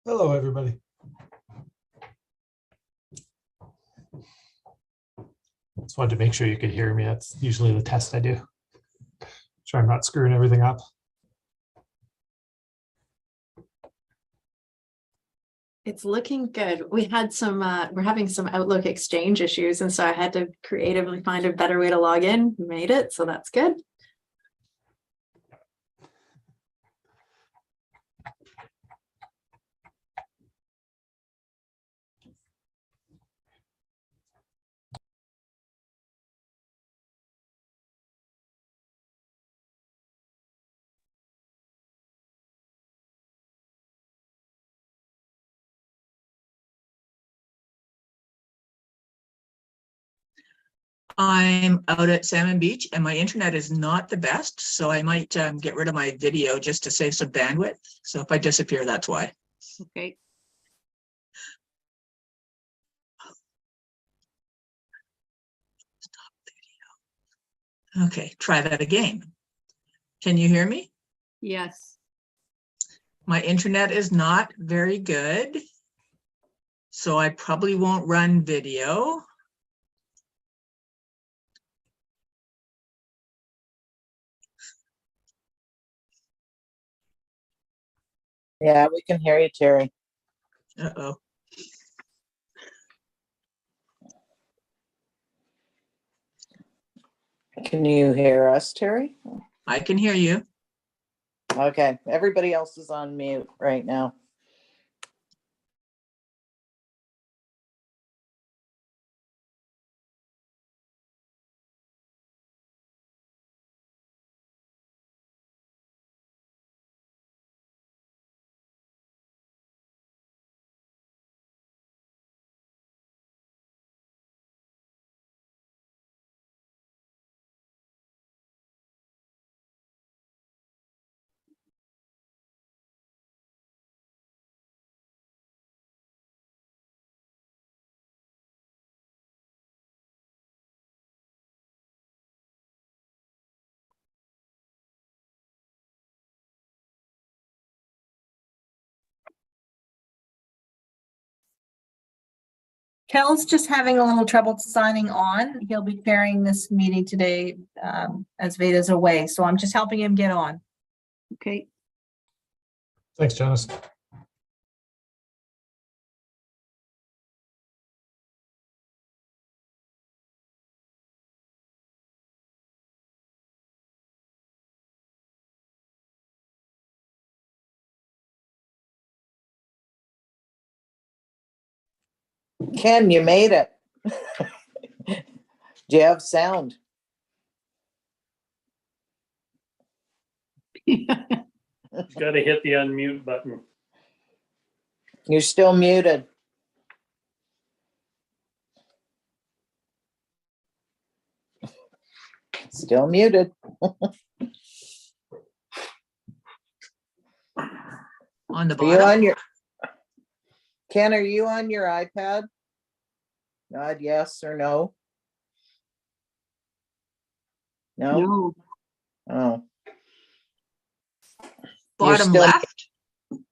Hello, everybody. Just wanted to make sure you could hear me. That's usually the test I do. Sure I'm not screwing everything up. It's looking good. We had some, we're having some Outlook Exchange issues, and so I had to creatively find a better way to log in. We made it, so that's good. I'm out at Salmon Beach and my internet is not the best, so I might get rid of my video just to save some bandwidth. So if I disappear, that's why. Okay. Stop video. Okay, try that again. Can you hear me? Yes. My internet is not very good, so I probably won't run video. Yeah, we can hear you, Terry. Uh-oh. Can you hear us, Terry? I can hear you. Okay, everybody else is on mute right now. Kel's just having a little trouble signing on. He'll be chairing this meeting today as Veda's away, so I'm just helping him get on. Okay. Thanks, Janice. Ken, you made it. Do you have sound? Got to hit the unmute button. You're still muted. Still muted. On the Are you bottom. on your, Ken, are you on your iPad? Nod yes or no? No? No. Oh, Bottom still- left.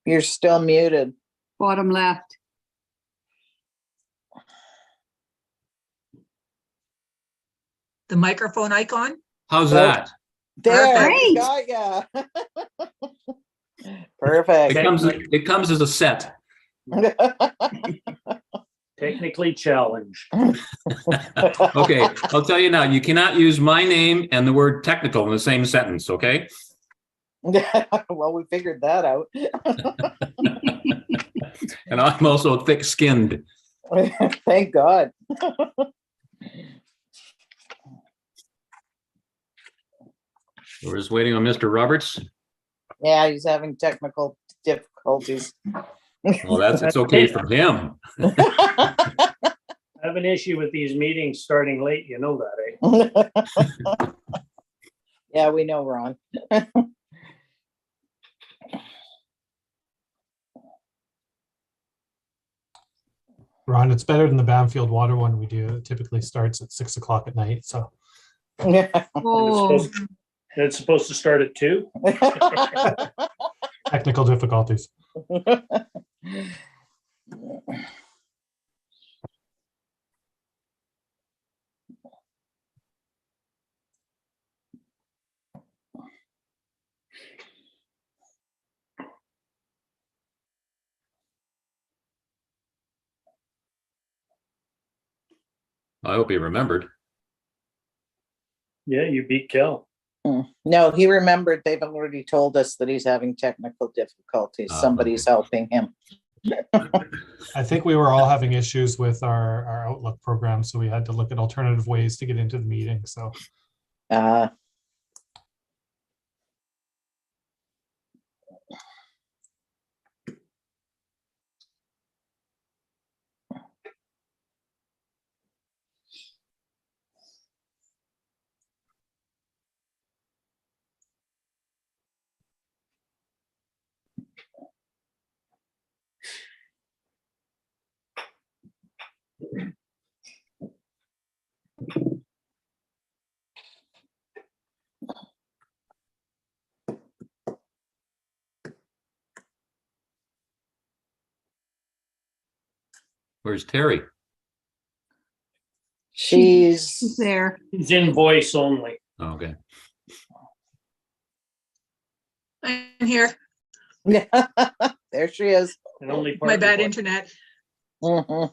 you're still muted. Bottom left. The microphone icon. How's that? There, Perfect. we got ya. Perfect. It comes as a set. Technically challenged. Okay, I'll tell you now, you cannot use my name and the word technical in the same sentence, okay? Well, we figured that out. And I'm also thick-skinned. Thank God. We're just waiting on Mr. Roberts. Yeah, he's having technical difficulties. Well, it's okay for him. I have an issue with these meetings starting late, you know that, eh? Yeah, we know, Ron. Ron, it's better than the Bamfield water one we do. It typically starts at 6 o'clock at night. So Oh, It's supposed to start at 2. technical difficulties. I hope he remembered. Yeah, you beat Kel. No, he remembered. They've already told us that he's having technical difficulties. Ah, Somebody's helping him. I think we were all having issues with our Outlook program, so we had to look at alternative ways to get into the meeting. So Uh, Where's Terry? she's There. He's in voice only. Oh, okay. I'm here. there she is. And only My bad partly- internet. Mhm.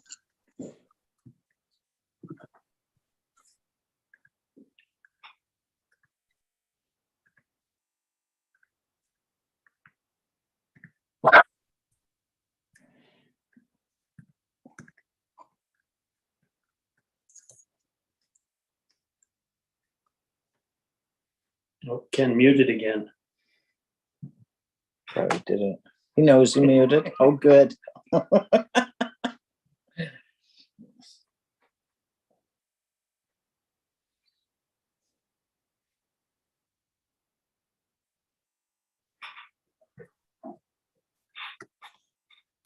Oh, Ken muted again. Probably didn't. He knows he muted. Oh, good.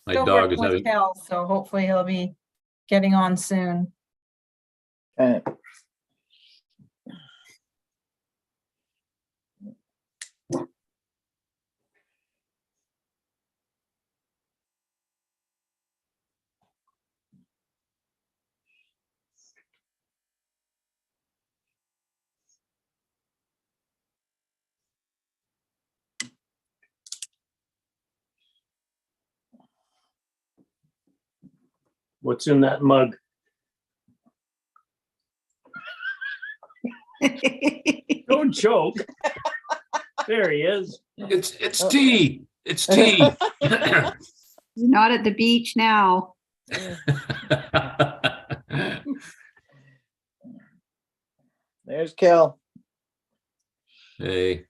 My Still dog is working with having, Kel, so hopefully he'll be getting on soon. Uh, What's in that mug? Don't choke. There he is. it's tea. It's tea. Not at the beach now. There's Kel. Hey,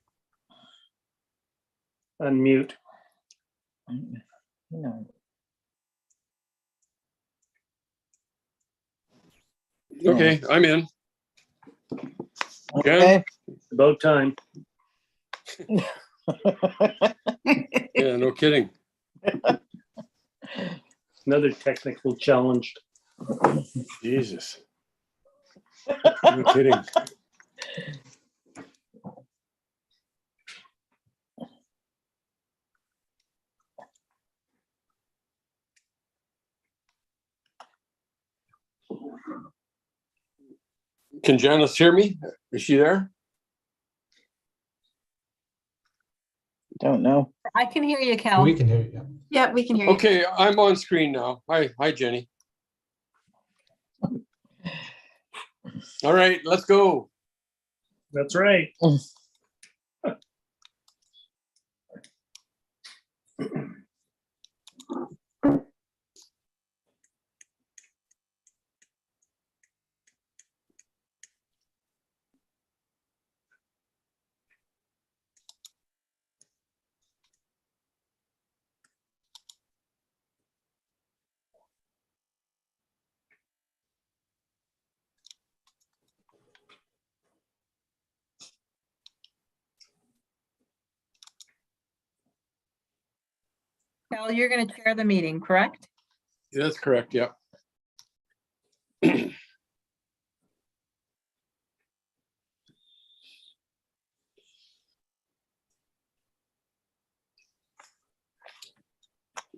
Unmute. No. Okay, I'm in. Okay. About time. Yeah, no kidding. Another technical challenge. Jesus. No kidding. Can Janice hear me? Is she there? Don't know. I can hear you, Kel. we can hear you. Yeah, we can hear you. Okay, I'm on screen now. Hi, Jenny. All right, let's go. That's right. Kel, you're going to chair the meeting, correct? That's correct, yeah.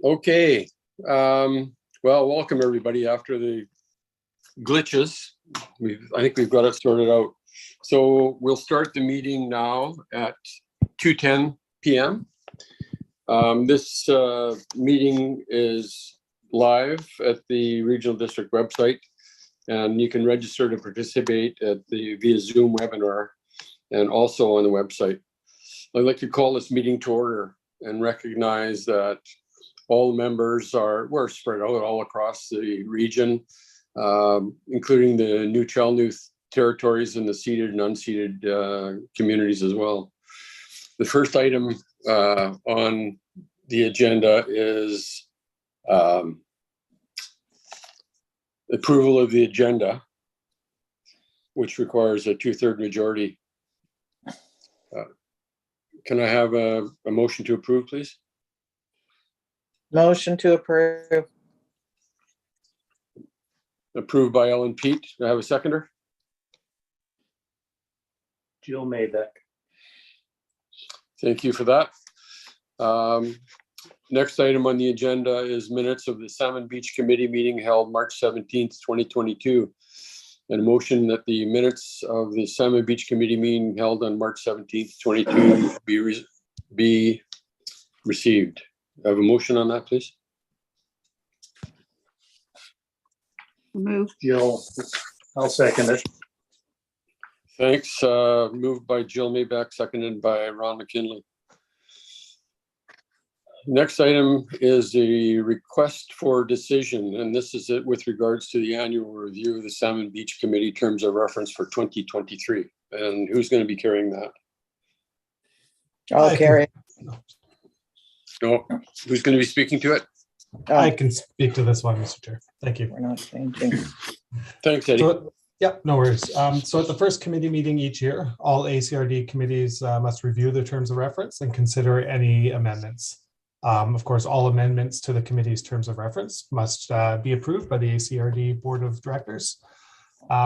Okay, Well, welcome everybody after the glitches. I think we've got it sorted out. So we'll start the meeting now at 2:10 p.m. This meeting is live at the Regional District website, and you can register to participate via Zoom webinar and also on the website. I'd like to call this meeting to order and recognize that all the members we're spread out all across the region, including the new Chalmouth territories and the ceded and unceded communities as well. The first item on the agenda is approval of the agenda, which requires a 2/3 majority. Can I have a motion to approve, please? Motion to approve. Approved by Ellen Pete. Do I have a seconder? Jill made that. Thank you for that. Next item on the agenda is minutes of the Salmon Beach Committee meeting held March 17th, 2022. And a motion that the minutes of the Salmon Beach Committee meeting held on March 17th, 2022 be received. I have a motion on that, please. Move. Jill, I'll second it. Thanks. Moved by Jill Maybeck, seconded by Ron McKinley. Next item is the request for decision, and this is it with regards to the annual review of the Salmon Beach Committee terms of reference for 2023. And who's going to be carrying that? I'll carry. No, who's going to be speaking to it? I can speak to this one, Mr. Chair. Thank you. We're not changing. Thanks, Eddie. Yeah, no worries. So at the first committee meeting each year, all ACRD committees must review their terms of reference and consider any amendments. Of course, all amendments to the committee's terms of reference must be approved by the ACRD Board of Directors.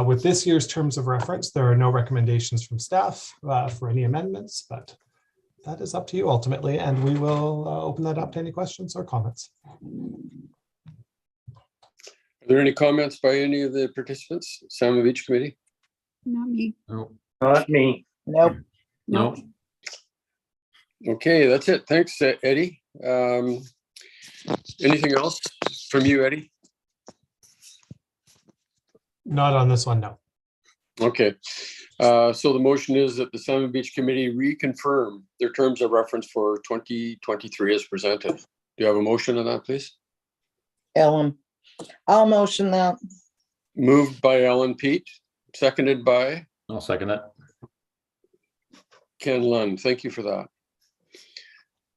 With this year's terms of reference, there are no recommendations from staff for any amendments, but that is up to you ultimately, and we will open that up to any questions or comments. Are there any comments by any of the participants? Salmon Beach Committee? Not me. No. Not me. Nope. No. Okay, that's it. Thanks, Eddie. Anything else from you, Eddie? Not on this one, no. Okay. So the motion is that the Salmon Beach Committee reconfirm their terms of reference for 2023 as presented. Do you have a motion on that, please? Ellen. I'll motion that. Moved by Ellen Pete, seconded by I'll second that. Ken Lund. Thank you for that.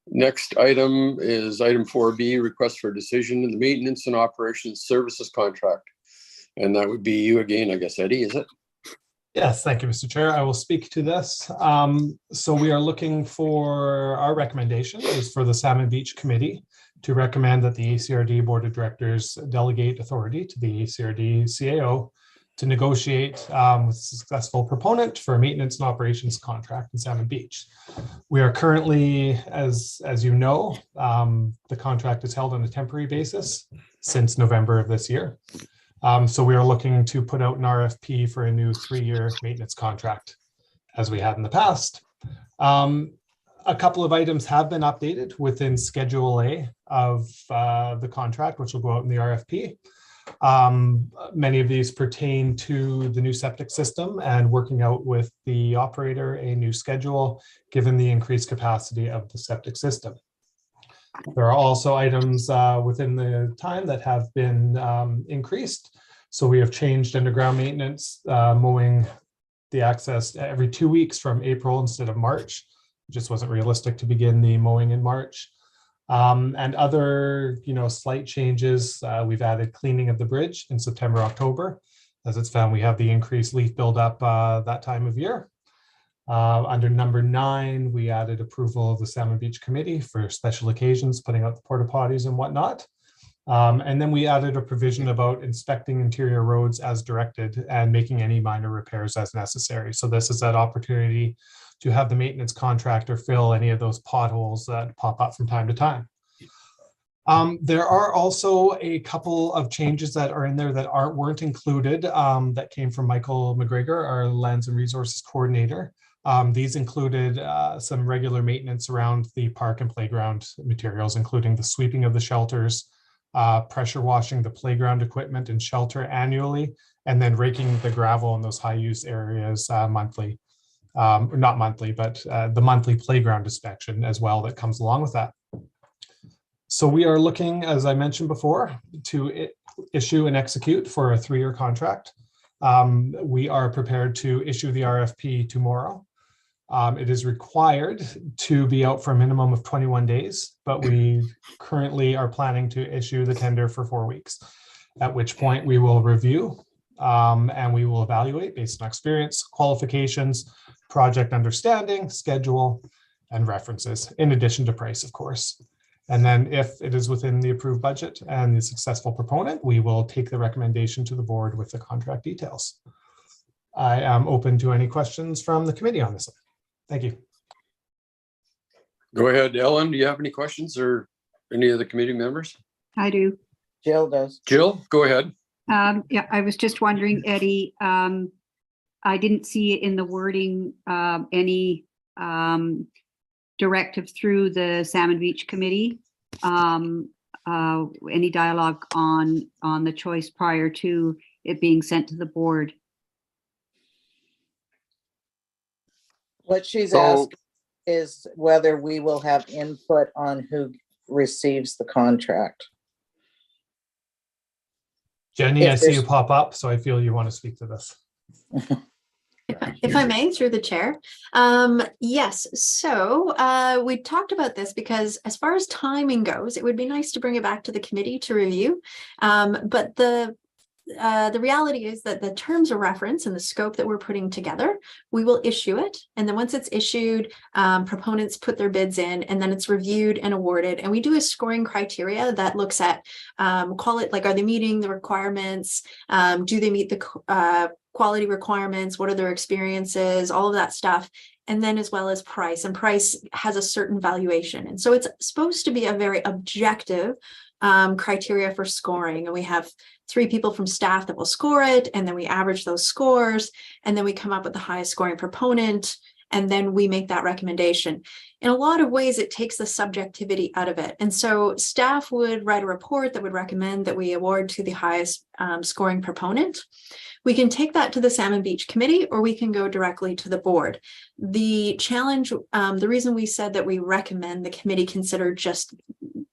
Next item is item 4B, request for decision in the maintenance and operations services contract. And that would be you again, I guess, Eddie, is it? Yes, thank you, Mr. Chair. I will speak to this. So we are looking for, our recommendation is for the Salmon Beach Committee to recommend that the ACRD Board of Directors delegate authority to the ACRD CAO to negotiate with a successful proponent for a maintenance and operations contract in Salmon Beach. We are currently, as you know, the contract is held on a temporary basis since November of this year. So we are looking to put out an RFP for a new 3-year maintenance contract, as we had in the past. A couple of items have been updated within Schedule A of the contract, which will go out in the RFP. Many of these pertain to the new septic system and working out with the operator a new schedule, given the increased capacity of the septic system. There are also items within the time that have been increased. So we have changed underground maintenance, mowing the access every 2 weeks from April instead of March. It just wasn't realistic to begin the mowing in March. And other, slight changes. We've added cleaning of the bridge in September, October, as it's found we have the increased leaf buildup that time of year. Under number 9, we added approval of the Salmon Beach Committee for special occasions, putting out the porta potties and whatnot. And then we added a provision about inspecting interior roads as directed and making any minor repairs as necessary. So this is that opportunity to have the maintenance contractor fill any of those potholes that pop up from time to time. There are also a couple of changes that are in there that weren't included that came from Michael McGregor, our Lands and Resources Coordinator. These included some regular maintenance around the park and playground materials, including the sweeping of the shelters, pressure washing the playground equipment and shelter annually, and then raking the gravel in those high use areas monthly. Not monthly, but the monthly playground inspection as well that comes along with that. So we are looking, as I mentioned before, to issue and execute for a 3-year contract. We are prepared to issue the RFP tomorrow. It is required to be out for a minimum of 21 days, but we currently are planning to issue the tender for 4 weeks, at which point we will review and we will evaluate based on experience, qualifications, project understanding, schedule, and references, in addition to price, of course. And then if it is within the approved budget and the successful proponent, we will take the recommendation to the board with the contract details. I am open to any questions from the committee on this. Thank you. Go ahead, Ellen. Do you have any questions or any of the committee members? I do. Jill does. Jill, go ahead. Yeah, I was just wondering, Eddie, I didn't see in the wording any directive through the Salmon Beach Committee, any dialogue on the choice prior to it being sent to the board. What she's So- asking is whether we will have input on who receives the contract. Jenny, If I see you there's- pop up, so I feel you want to speak to this. If I may, through the chair. Yes, so we talked about this because as far as timing goes, it would be nice to bring it back to the committee to review. But the reality is that the terms of reference and the scope that we're putting together, we will issue it. And then once it's issued, proponents put their bids in, and then it's reviewed and awarded. And we do a scoring criteria that looks at, call it like, are they meeting the requirements? Do they meet the quality requirements? What are their experiences? All of that stuff. And then as well as price, and price has a certain valuation. And so it's supposed to be a very objective criteria for scoring. And we have 3 people from staff that will score it. And then we average those scores. And then we come up with the highest scoring proponent. And then we make that recommendation. In a lot of ways, it takes the subjectivity out of it. And so staff would write a report that would recommend that we award to the highest scoring proponent. We can take that to the Salmon Beach Committee, or we can go directly to the board. The challenge, the reason we said that we recommend the committee consider just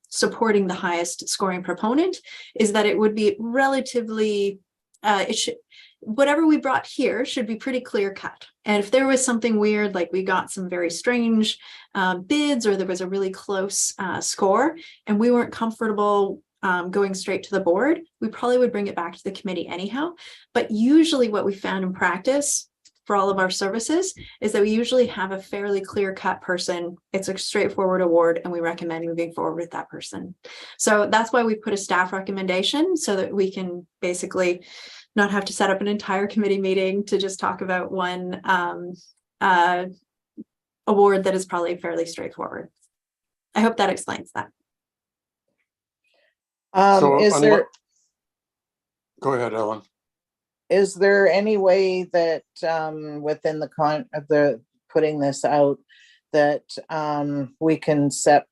supporting the highest scoring proponent is that it would be relatively, whatever we brought here should be pretty clear cut. And if there was something weird, like we got some very strange bids, or there was a really close score, and we weren't comfortable going straight to the board, we probably would bring it back to the committee anyhow. But usually what we found in practice for all of our services is that we usually have a fairly clear-cut person. It's a straightforward award, and we recommend moving forward with that person. So that's why we put a staff recommendation, so that we can basically not have to set up an entire committee meeting to just talk about one award that is probably fairly straightforward. I hope that explains that. Go ahead, Ellen. Is there any way that within the putting this out, that we can set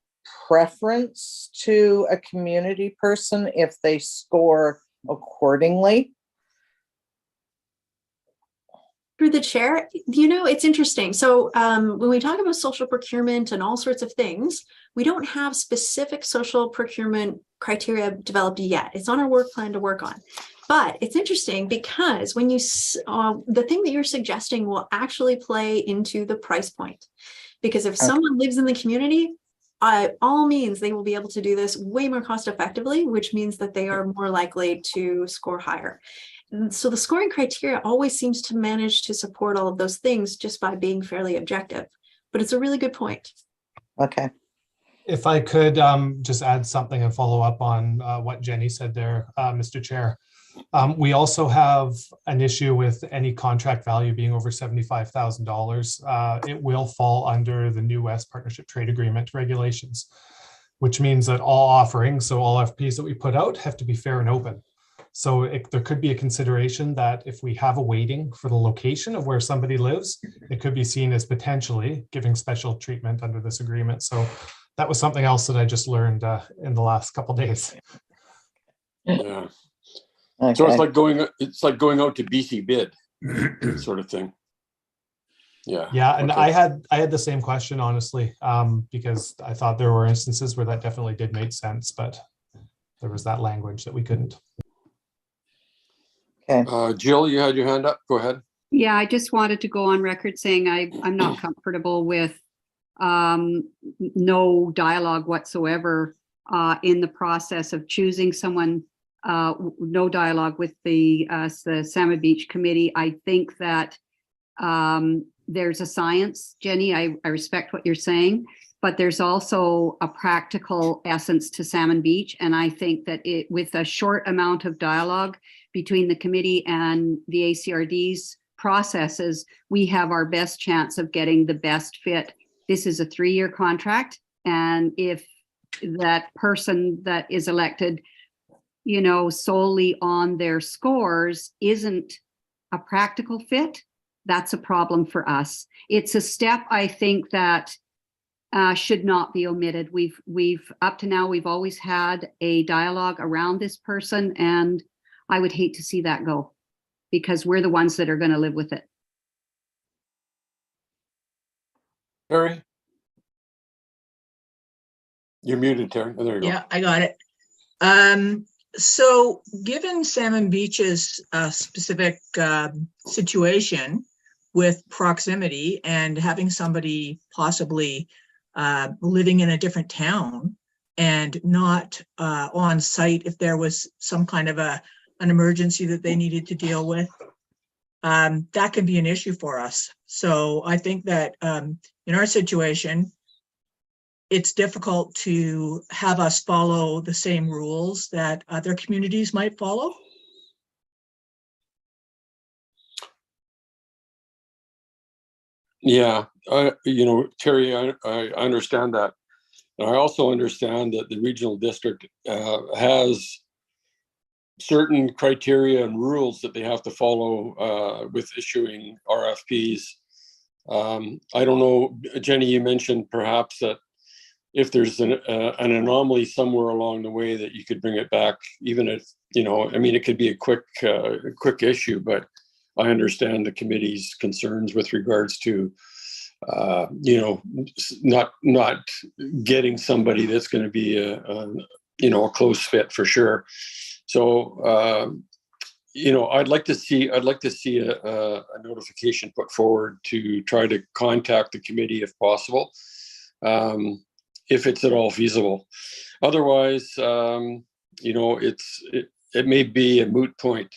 preference to a community person if they score accordingly? Through the chair, it's interesting. So when we talk about social procurement and all sorts of things, we don't have specific social procurement criteria developed yet. It's on our work plan to work on. But it's interesting because when you, the thing that you're suggesting will actually play into the price point. Because if someone lives in the community, all means they will be able to do this way more cost effectively, which means that they are more likely to score higher. And so the scoring criteria always seems to manage to support all of those things just by being fairly objective. But it's a really good point. Okay. If I could just add something and follow up on what Jenny said there, Mr. Chair. We also have an issue with any contract value being over $75,000. It will fall under the New West Partnership Trade Agreement regulations. which means that all offerings, so all FPs that we put out, have to be fair and open. So there could be a consideration that if we have a weighting for the location of where somebody lives, it could be seen as potentially giving special treatment under this agreement. So that was something else that I just learned in the last couple of days. Yeah. Okay. So it's like going out to BC bid sort of thing. Yeah. Yeah, and okay. I had the same question, honestly, because I thought there were instances where that definitely did make sense, but there was that language that we couldn't. Okay. Jill, you had your hand up. Go ahead. Yeah, I just wanted to go on record saying I'm not comfortable with no dialogue whatsoever in the process of choosing someone. No dialogue with the Salmon Beach Committee. I think that there's a science, Jenny. I respect what you're saying, but there's also a practical essence to Salmon Beach, and I think that with a short amount of dialogue between the committee and the ACRD's processes, we have our best chance of getting the best fit. This is a 3-year contract, and if that person that is elected, you know, solely on their scores isn't a practical fit, that's a problem for us. It's a step, I think, that should not be omitted. We've up to now, we've always had a dialogue around this person, and I would hate to see that go, because we're the ones that are going to live with it. Terry? You're muted, Terry. Oh, there you go. Yeah, I got it. So given Salmon Beach's specific situation with proximity and having somebody possibly living in a different town and not on site if there was some kind of an emergency that they needed to deal with, that can be an issue for us. So I think that in our situation, it's difficult to have us follow the same rules that other communities might follow. Yeah, you know, Terry, I understand that. And I also understand that the regional district has certain criteria and rules that they have to follow with issuing RFPs. I don't know, Jenny, you mentioned perhaps that if there's an anomaly somewhere along the way that you could bring it back, even if, you know, I mean, it could be a quick issue, but I understand the committee's concerns with regards to, you know, not getting somebody that's going to be a close fit for sure. So, you know, I'd like to see a notification put forward to try to contact the committee if possible, if it's at all feasible. Otherwise, you know, it may be a moot point,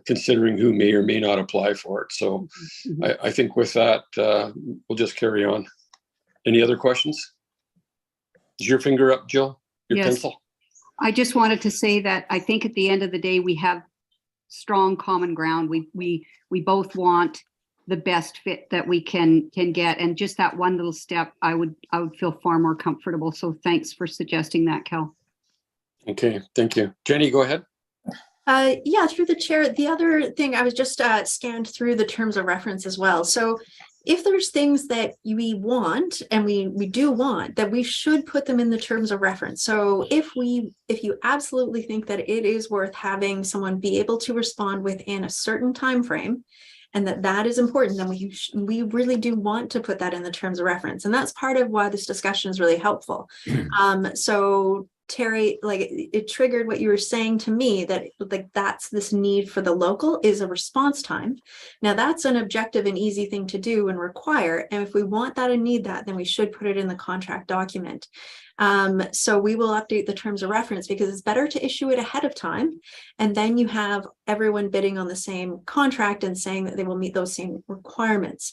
considering who may or may not apply for it. So I think with that, we'll just carry on. Any other questions? Is your finger up, Jill? Your Yes. pencil? I just wanted to say that I think at the end of the day, we have strong common ground. We both want the best fit that we can get, and just that one little step, I would feel far more comfortable. So thanks for suggesting that, Kel. Okay, thank you. Jenny, go ahead. Yeah, through the chair. The other thing, I was just scanned through the terms of reference as well. So if there's things that we want, and we do want, that we should put them in the terms of reference. So if you absolutely think that it is worth having someone be able to respond within a certain time frame, and that is important, then we really do want to put that in the terms of reference. And that's part of why this discussion is really helpful. So Terry, like it triggered what you were saying to me, that like that's this need for the local is a response time. Now that's an objective and easy thing to do and require. And if we want that and need that, then we should put it in the contract document. So we will update the terms of reference, because it's better to issue it ahead of time. And then you have everyone bidding on the same contract and saying that they will meet those same requirements.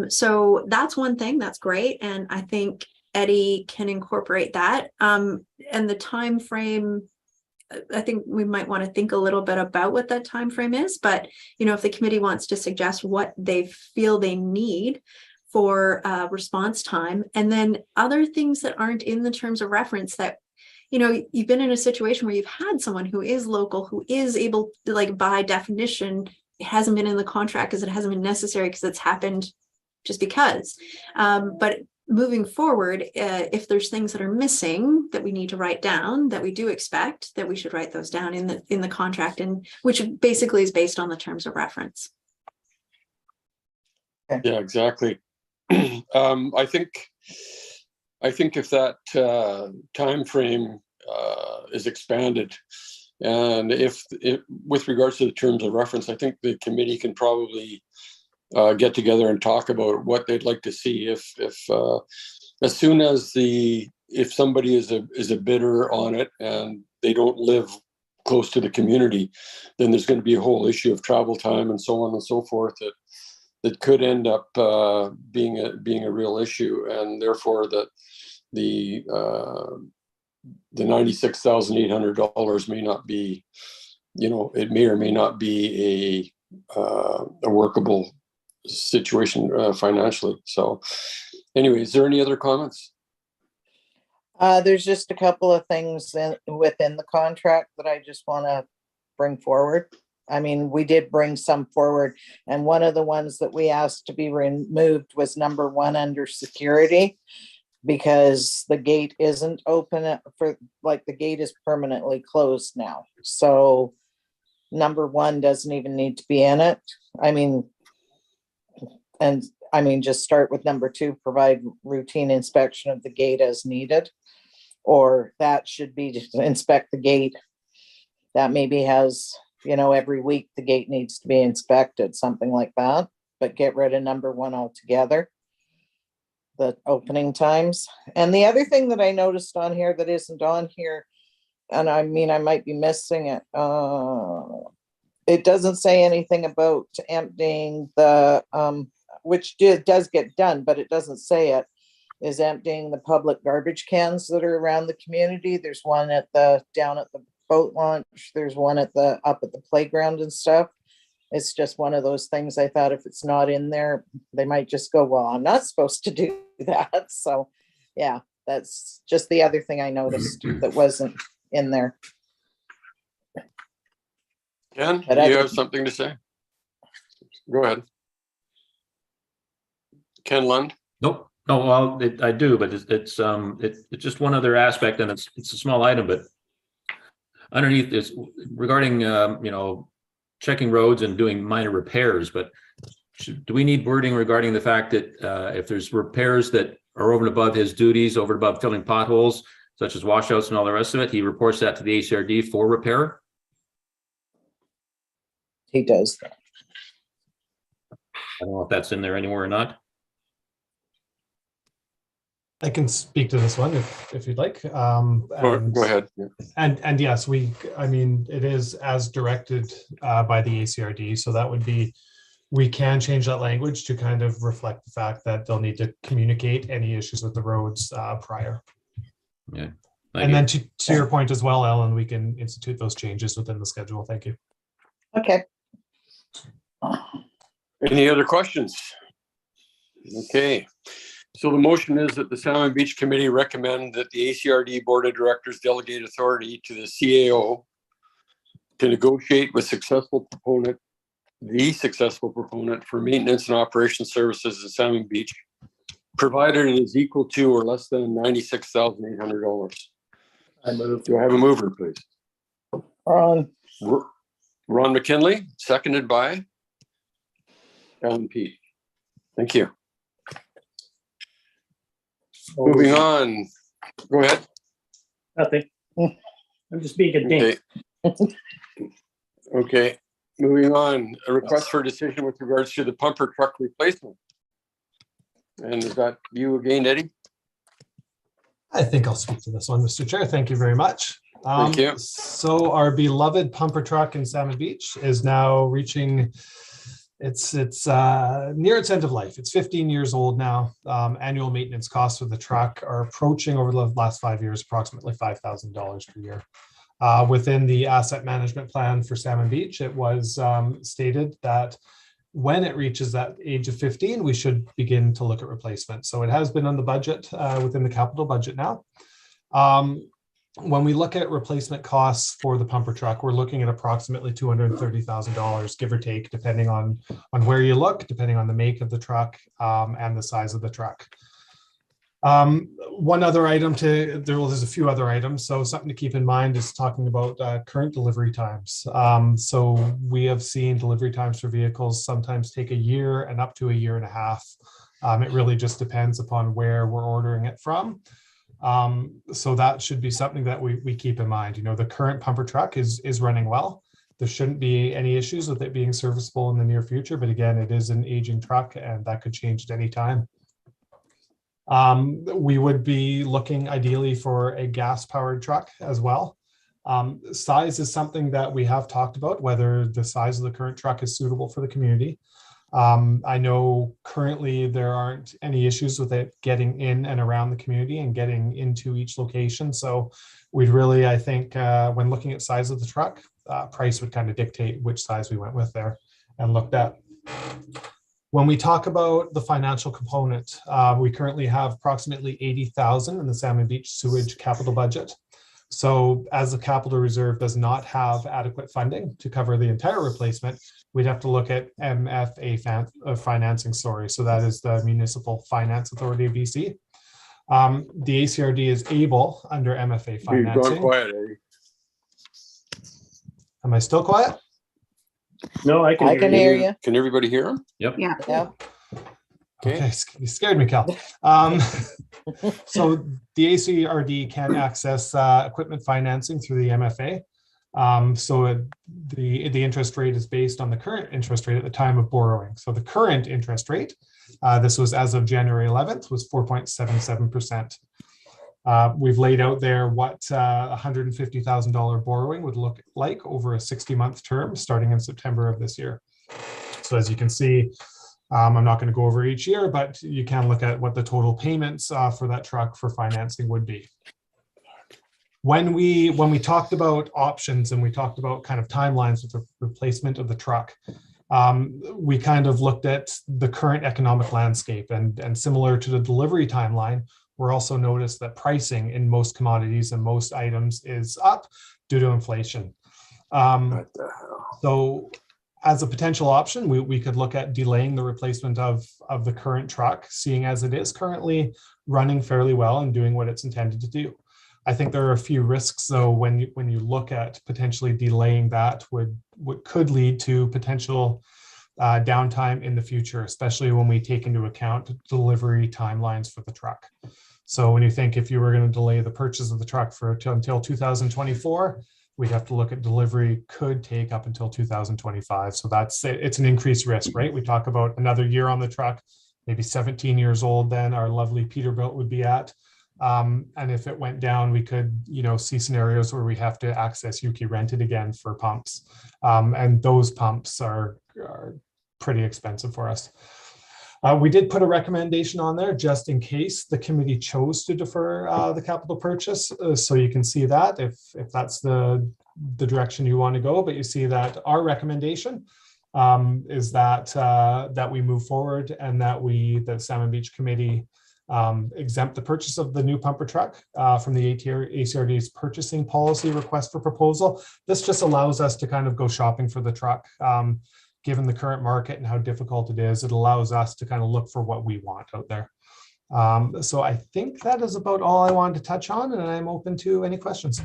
So that's one thing that's great. And I think Eddie can incorporate that. And the time frame, I think we might want to think a little bit about what that time frame is. But, you know, if the committee wants to suggest what they feel they need for response time, and then other things that aren't in the terms of reference that, you know, you've been in a situation where you've had someone who is local, who is able to, like, by definition, it hasn't been in the contract because it hasn't been necessary because it's happened just because. But moving forward, if there's things that are missing that we need to write down, that we do expect, that we should write those down in the contract, and which basically is based on the terms of reference. Yeah, exactly. I think if that time frame is expanded, and if with regards to the terms of reference, I think the committee can probably get together and talk about what they'd like to see. If as soon as if somebody is a bidder on it and they don't live close to the community, then there's going to be a whole issue of travel time and so on and so forth that could end up being a real issue, and therefore that the $96,800 may not be, it may or may not be a workable situation financially. So anyway, is there any other comments? There's just a couple of things within the contract that I just want to bring forward. I mean, we did bring some forward, and one of the ones that we asked to be removed was number 1 under security, because the gate isn't open the gate is permanently closed now. So number 1 doesn't even need to be in it. Just start with number 2, provide routine inspection of the gate as needed, or that should be to inspect the gate. That maybe has, every week the gate needs to be inspected, something like that, but get rid of number 1 altogether, the opening times. And the other thing that I noticed on here that isn't on here, and I might be missing it, it doesn't say anything about emptying the, which does get done, but it doesn't say it, is emptying the public garbage cans that are around the community. There's one down at the boat launch. There's one up at the playground and stuff. It's just one of those things. I thought if it's not in there, they might just go, well, I'm not supposed to do that. So yeah, that's just the other thing I noticed that wasn't in there. Ken, do you have something to say? Go ahead. Ken Lund? Nope. No, well, I do, but it's just one other aspect, and it's a small item, but underneath this, regarding checking roads and doing minor repairs. But do we need wording regarding the fact that if there's repairs that are over and above his duties, over and above filling potholes, such as washouts and all the rest of it, he reports that to the ACRD for repair? He does that. I don't know if that's in there anywhere or not. I can speak to this one if you'd like. Go ahead. Yeah. And yes, it is as directed by the ACRD. So that would be, we can change that language to kind of reflect the fact that they'll need to communicate any issues with the roads prior. Yeah. And then to your point as well, Ellen, we can institute those changes within the schedule. Thank you. Okay. Any other questions? Okay. So the motion is that the Salmon Beach Committee recommend that the ACRD Board of Directors delegate authority to the CAO to negotiate with the successful proponent for maintenance and operation services at Salmon Beach, provided it is equal to or less than $96,800. Do I have a mover, please? Ron McKinley, seconded by Ellen P. Thank you. Moving on. Go ahead. Nothing. I'm just being a dink. Okay. Moving on. A request for a decision with regards to the pumper truck replacement. And is that you again, Eddie? I think I'll speak to this one, Mr. Chair. Thank you very much. Thank you. So our beloved pumper truck in Salmon Beach is now reaching it's near its end of life. It's 15 years old now. Annual maintenance costs for the truck are approaching, over the last 5 years, approximately $5,000 per year. Within the asset management plan for Salmon Beach, it was stated that when it reaches that age of 15, we should begin to look at replacement. So it has been on the budget within the capital budget now. When we look at replacement costs for the pumper truck, we're looking at approximately $230,000, give or take, depending on where you look, depending on the make of the truck and the size of the truck. One other item there's a few other items. So something to keep in mind is talking about current delivery times. So we have seen delivery times for vehicles sometimes take a year and up to a year and a half. It really just depends upon where we're ordering it from. So that should be something that we keep in mind. You know, the current pumper truck is running well. There shouldn't be any issues with it being serviceable in the near future. But again, it is an aging truck and that could change at any time. We would be looking ideally for a gas-powered truck as well. Size is something that we have talked about, whether the size of the current truck is suitable for the community. I know currently there aren't any issues with it getting in and around the community and getting into each location. So we'd really, I think, when looking at size of the truck, price would kind of dictate which size we went with there and looked at. When we talk about the financial component, we currently have approximately $80,000 in the Salmon Beach sewage capital budget. So as the capital reserve does not have adequate funding to cover the entire replacement, we'd have to look at MFA financing, so that is the Municipal Finance Authority of BC. The ACRD is able under MFA financing. You've gone quiet, eh? Am I still quiet? No, I can hear you. Can everybody hear him? Yep. Yeah. Yep. Okay, you scared me, Cal. So the ACRD can access equipment financing through the MFA. So the interest rate is based on the current interest rate at the time of borrowing. So the current interest rate, this was as of January 11th, was 4.77%. We've laid out there what $150,000 borrowing would look like over a 60-month term starting in September of this year. So as you can see, I'm not going to go over each year, but you can look at what the total payments for that truck for financing would be. When we talked about options and we talked about kind of timelines with the replacement of the truck, we kind of looked at the current economic landscape, and similar to the delivery timeline, we're also noticed that pricing in most commodities and most items is up due to inflation. So as a potential option, we could look at delaying the replacement of the current truck, seeing as it is currently running fairly well and doing what it's intended to do. I think there are a few risks, though, when you look at potentially delaying that what could lead to potential downtime in the future, especially when we take into account delivery timelines for the truck. So when you think if you were going to delay the purchase of the truck until 2024, we'd have to look at delivery could take up until 2025. So it's an increased risk, right? We talk about another year on the truck, maybe 17 years old, then our lovely Peterbilt would be at. And if it went down, we could, see scenarios where we have to access Yuki rented again for pumps. And those pumps are pretty expensive for us. We did put a recommendation on there just in case the committee chose to defer the capital purchase. So you can see that if that's the direction you want to go, but you see that our recommendation is that we move forward and that the Salmon Beach Committee exempt the purchase of the new pumper truck from the ACRD's purchasing policy request for proposal. This just allows us to kind of go shopping for the truck. Given the current market and how difficult it is, it allows us to kind of look for what we want out there. So I think that is about all I wanted to touch on, and I'm open to any questions.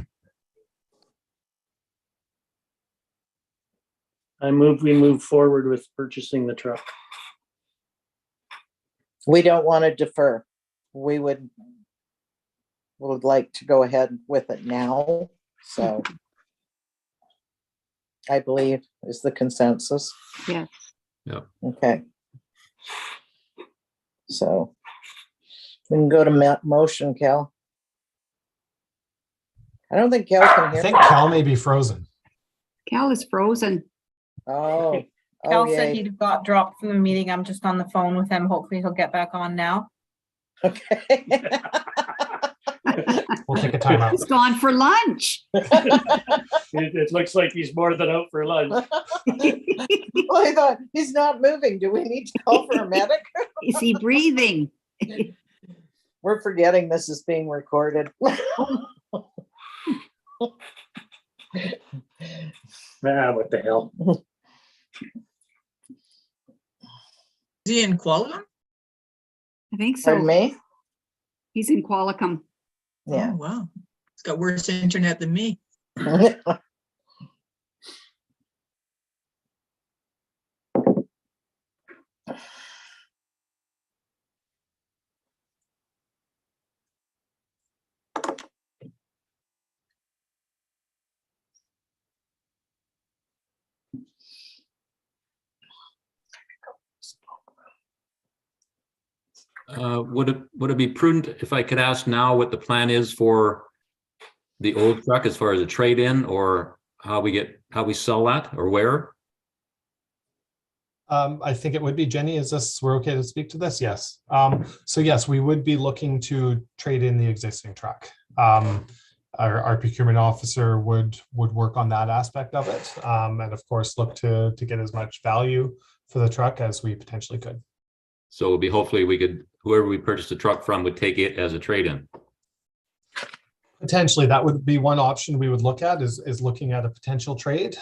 we move forward with purchasing the truck. We don't want to defer. We would like to go ahead with it now. So I believe is the consensus. Yes. Yeah. Okay. So we can go to motion, Cal. I don't think Cal can I hear. think Cal may be frozen. Cal is frozen. Oh. Cal yay. said he got dropped from the meeting. I'm just on the phone with him. Hopefully he'll get back on now. Okay. We'll take a timeout. He's gone for lunch. It looks like he's more than out for lunch. Well, I thought, he's not moving. Do we need to call for a medic? Is he breathing? We're forgetting this is being recorded. What the hell? Is he in Kuala? I think so. Pardon me? He's in Qualicum. Yeah. Oh, wow. He's got worse internet than me. Would it be prudent if I could ask now what the plan is for the old truck as far as a trade-in, or how we sell that, or where? I think it would be Jenny. We're okay to speak to this? Yes. So yes, we would be looking to trade in the existing truck. Our procurement officer would work on that aspect of it. And of course, look to get as much value for the truck as we potentially could. So it would be, hopefully whoever we purchase the truck from would take it as a trade-in. Potentially, that would be one option we would look at, is looking at a potential trade.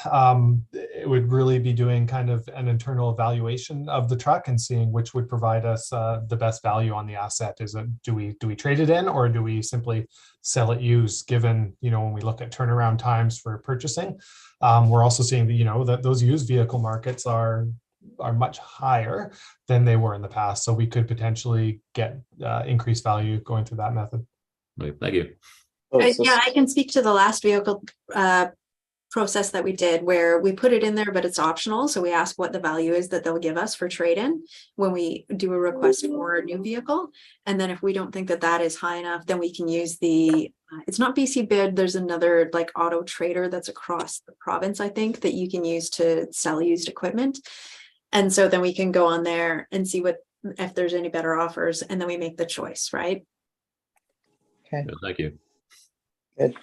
It would really be doing kind of an internal evaluation of the truck and seeing which would provide us the best value on the asset. Is it, do we trade it in, or do we simply sell it used? Given, when we look at turnaround times for purchasing, we're also seeing that, that those used vehicle markets are much higher than they were in the past. So we could potentially get increased value going through that method. Right, thank you. Yeah, I can speak to the last vehicle process that we did, where we put it in there, but it's optional. So we ask what the value is that they'll give us for trade-in when we do a request for a new vehicle. And then if we don't think that that is high enough, then we can use it's not BC Bid. There's another like Auto Trader that's across the province, I think, that you can use to sell used equipment. And so then we can go on there and see if there's any better offers, and then we make the choice, right? Okay. Yeah, thank you. Good.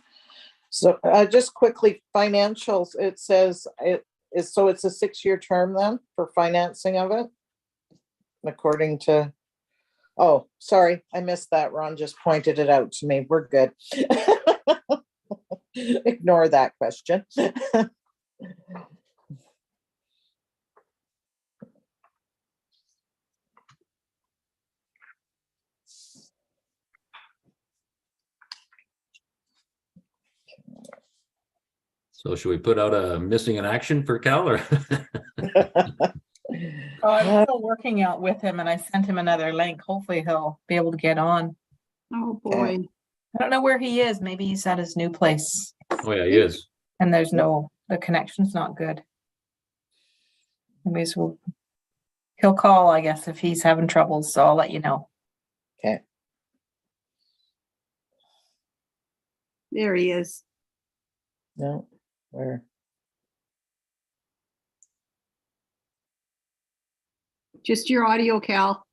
So just quickly, financials, it says it's a 6-year term then for financing of it? According to, oh, sorry, I missed that. Ron just pointed it out to me. We're good. Ignore that question. So should we put out a missing in action for Cal, or? Oh, I'm still working out with him, and I sent him another link. Hopefully he'll be able to get on. Oh, boy. I don't know where he is. Maybe he's at his new place Oh, yeah, he is. and the connection's not good. Anyways, he'll call, I guess, if he's having trouble, so I'll let you know. Okay. There he is. No, where? Just your audio, Cal.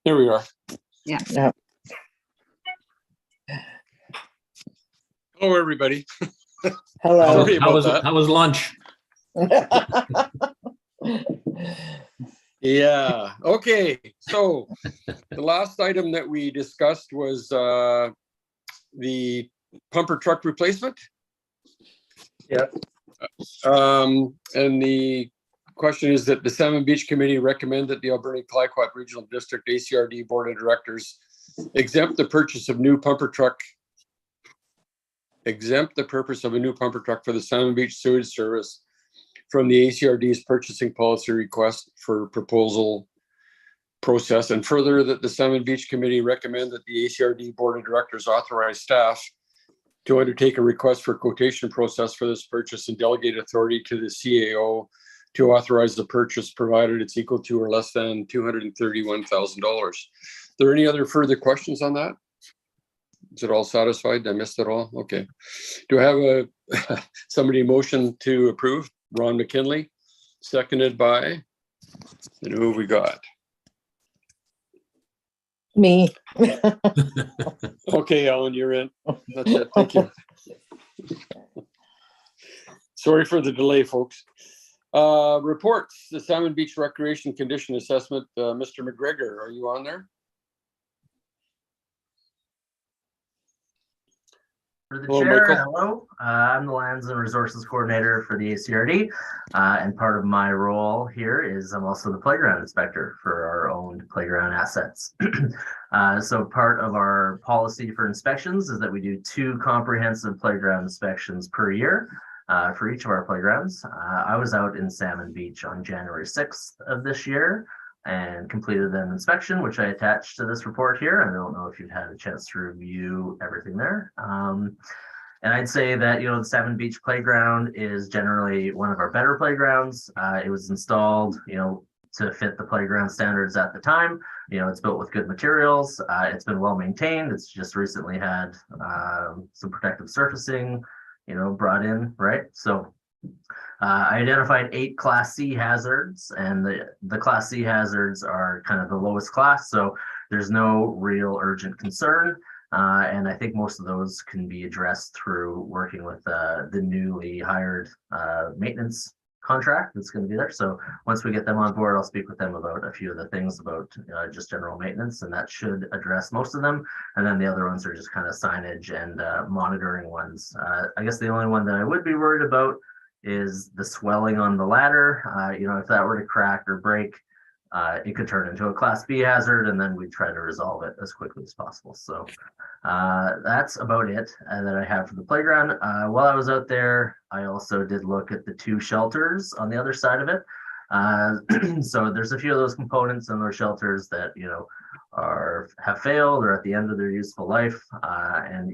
Here we are. Yeah. Yeah. Hello, everybody. Hello. Sorry about that. How was lunch? Yeah, okay. So the last item that we discussed was the pumper truck replacement. Yeah. And the question is that the Salmon Beach Committee recommend that the Alberni-Clayoquot Regional District ACRD Board of Directors exempt the purchase of new pumper truck, exempt the purpose of a new pumper truck for the Salmon Beach Sewage Service from the ACRD's purchasing policy request for proposal process, and further that the Salmon Beach Committee recommend that the ACRD Board of Directors authorize staff to undertake a request for quotation process for this purchase and delegate authority to the CAO to authorize the purchase, provided it's equal to or less than $231,000. There any other further questions on that? Is it all satisfied? I missed it all? Okay. Do I have somebody motion to approve? Ron McKinley, seconded by, and who have we got? Me. Okay, Ellen, you're in. That's it. Thank you. Sorry for the delay, folks. Reports, the Salmon Beach Recreation Condition Assessment. Mr. McGregor, are you on there? For the Hello, chair, Michael. hello. I'm the Lands and Resources Coordinator for the ACRD. And part of my role here is I'm also the playground inspector for our owned playground assets. So part of our policy for inspections is that we do 2 comprehensive playground inspections per year for each of our playgrounds. I was out in Salmon Beach on January 6th of this year and completed an inspection, which I attached to this report here. I don't know if you've had a chance to review everything there. And I'd say that, the Salmon Beach playground is generally one of our better playgrounds. It was installed, to fit the playground standards at the time. It's built with good materials. It's been well maintained. It's just recently had some protective surfacing, brought in, right? So I identified 8 Class C hazards, and the Class C hazards are kind of the lowest class, so there's no real urgent concern. And I think most of those can be addressed through working with the newly hired maintenance contract that's going to be there. So once we get them on board, I'll speak with them about a few of the things about just general maintenance, and that should address most of them. And then the other ones are just kind of signage and monitoring ones. I guess the only one that I would be worried about is the swelling on the ladder. If that were to crack or break, it could turn into a Class B hazard, and then we try to resolve it as quickly as possible. So that's about it that I have for the playground. While I was out there, I also did look at the 2 shelters on the other side of it. So there's a few of those components in those shelters that have failed or at the end of their useful life, and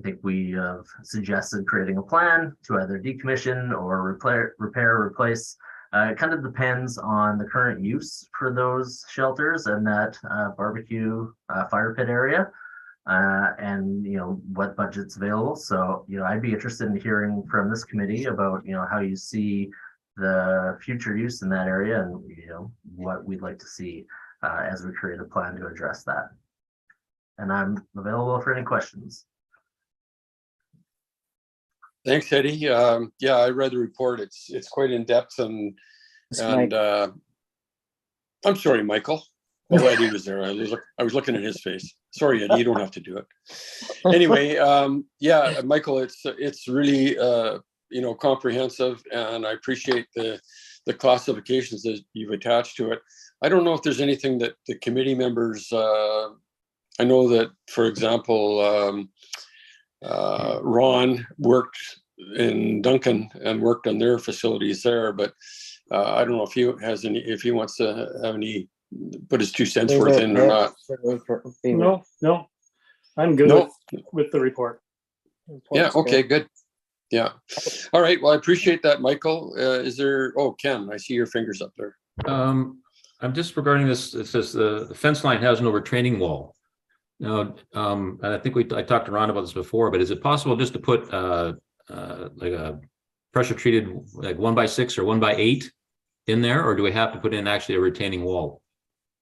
I think we have suggested creating a plan to either decommission or repair, replace. It kind of depends on the current use for those shelters and that barbecue fire pit area, and what budget's available. So I'd be interested in hearing from this committee about how you see the future use in that area, and what we'd like to see as we create a plan to address that. And I'm available for any questions. Thanks, Eddie. Yeah, I read the report. It's quite in depth, and I'm sorry, Michael. Oh, Eddie was there. I was looking at his face. Sorry, Eddie, you don't have to do it. Anyway, yeah, Michael, it's really comprehensive, and I appreciate the classifications that you've attached to it. I don't know if there's anything that the committee members. I know that, for example, Ron worked in Duncan and worked on their facilities there, but I don't know if he wants to have any, put his 2 cents worth in or not. No, I'm good with the report. Yeah, okay, good. Yeah. All right, well, I appreciate that, Michael. Ken, I see your fingers up there. I'm just regarding this. It says the fence line has no retaining wall. Now, and I think I talked to Ron about this before, but is it possible just to put like a pressure treated like 1x6 or 1x8 in there, or do we have to put in actually a retaining wall?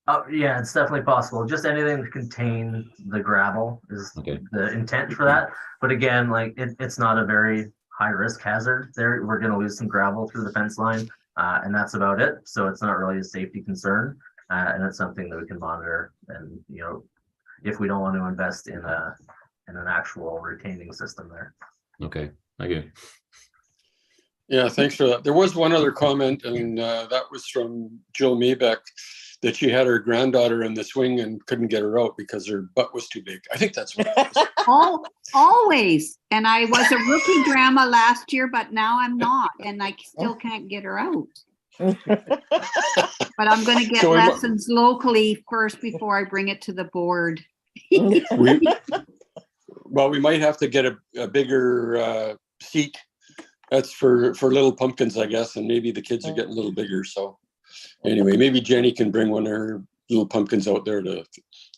Oh yeah, it's definitely possible. Just anything to contain the gravel is the intent for that. But again, like it's not a very high risk hazard there. We're going to lose some gravel through the fence line, and that's about it. So it's not really a safety concern, and it's something that we can monitor. And if we don't want to invest in an actual retaining system there. Okay, thank you. Yeah, thanks for that. There was one other comment, and that was from Jill Maybeck, that she had her granddaughter in the swing and couldn't get her out because her butt was too big. I think that's what it was. Always. And I was a rookie grandma last year, but now I'm not, and I still can't get her out. But I'm going to get lessons locally first before I bring it to the board. We might have to get a bigger seat. That's for little pumpkins, I guess, and maybe the kids are getting a little bigger. So anyway, maybe Jenny can bring one of her little pumpkins out there to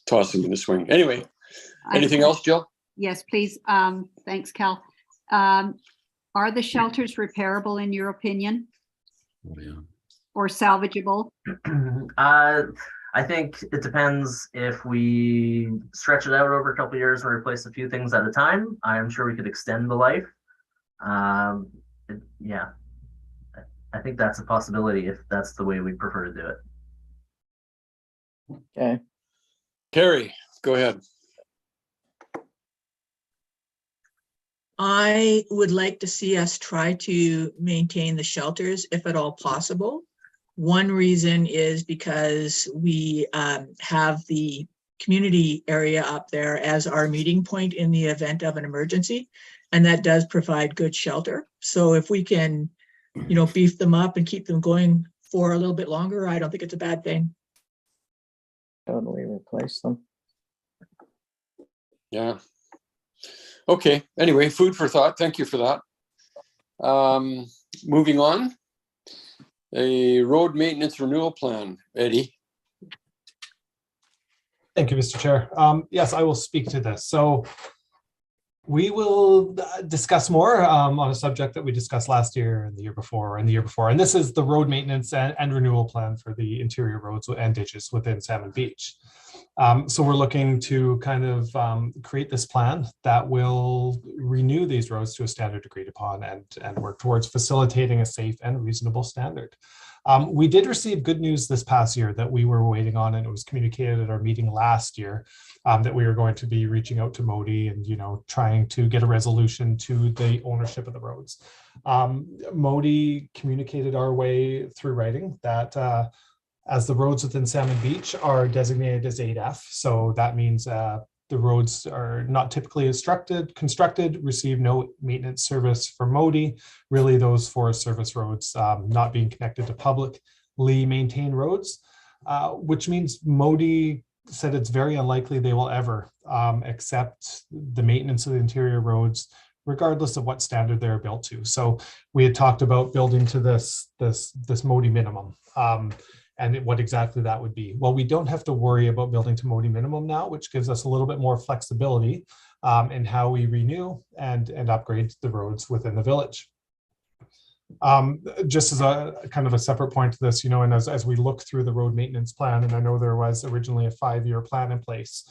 toss them in the swing. Anyway, anything else, Jill? Yes, please. Thanks, Cal. Are the shelters repairable in your opinion? Oh, yeah. Or salvageable? I think it depends if we stretch it out over a couple of years and replace a few things at a time. I'm sure we could extend the life. Yeah, I think that's a possibility if that's the way we prefer to do it. Okay. Carrie, go ahead. I would like to see us try to maintain the shelters if at all possible. One reason is because we have the community area up there as our meeting point in the event of an emergency, and that does provide good shelter. So if we can, beef them up and keep them going for a little bit longer, I don't think it's a bad thing. Totally replace them. Yeah. Okay. Anyway, food for thought. Thank you for that. Moving on. A road maintenance renewal plan. Eddie. Thank you, Mr. Chair. Yes, I will speak to this. So we will discuss more on a subject that we discussed last year and the year before and the year before. And this is the road maintenance and renewal plan for the interior roads and ditches within Salmon Beach. So we're looking to kind of create this plan that will renew these roads to a standard agreed upon and work towards facilitating a safe and reasonable standard. We did receive good news this past year that we were waiting on, and it was communicated at our meeting last year that we were going to be reaching out to Modi and, trying to get a resolution to the ownership of the roads. Modi communicated our way through writing that as the roads within Salmon Beach are designated as 8F. So that means the roads are not typically constructed, receive no maintenance service from Modi. Really, those Forest Service roads not being connected to publicly maintained roads, which means Modi said it's very unlikely they will ever accept the maintenance of the interior roads, regardless of what standard they're built to. So we had talked about building to this Modi minimum. And what exactly that would be. Well, we don't have to worry about building to Modi minimum now, which gives us a little bit more flexibility in how we renew and upgrade the roads within the village. Just as a kind of a separate point to this, and as we look through the road maintenance plan, and I know there was originally a 5-year plan in place,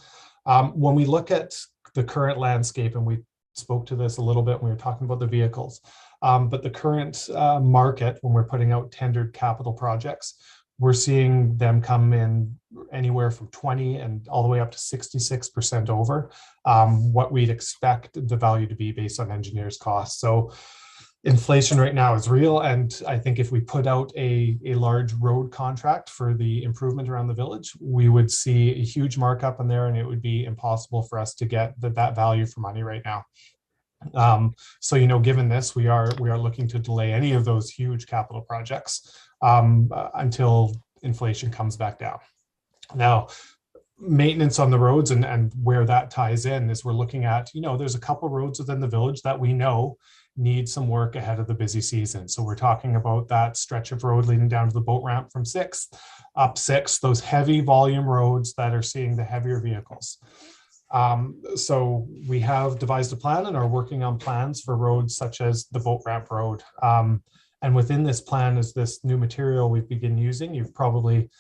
when we look at the current landscape, and we spoke to this a little bit when we were talking about the vehicles, but the current market, when we're putting out tendered capital projects, we're seeing them come in anywhere from 20 and all the way up to 66% over what we'd expect the value to be based on engineers' costs. So inflation right now is real. And I think if we put out a large road contract for the improvement around the village, we would see a huge markup in there, and it would be impossible for us to get that value for money right now. So, given this, we are looking to delay any of those huge capital projects until inflation comes back down. Now, maintenance on the roads and where that ties in is we're looking at, there's a couple roads within the village that we know need some work ahead of the busy season. So we're talking about that stretch of road leading down to the boat ramp from 6th up 6th, those heavy volume roads that are seeing the heavier vehicles. So we have devised a plan and are working on plans for roads such as the boat ramp road. And within this plan is this new material we've begun using. You've probably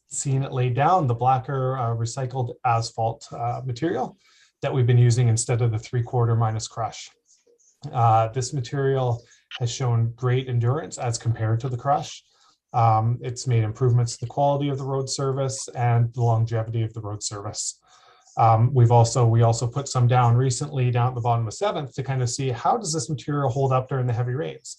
seen it laid down, the blacker recycled asphalt material that we've been using instead of the 3/4 minus crush. This material has shown great endurance as compared to the crush. It's made improvements to the quality of the road service and the longevity of the road service. We also put some down recently down at the bottom of 7th to kind of see how does this material hold up during the heavy rains,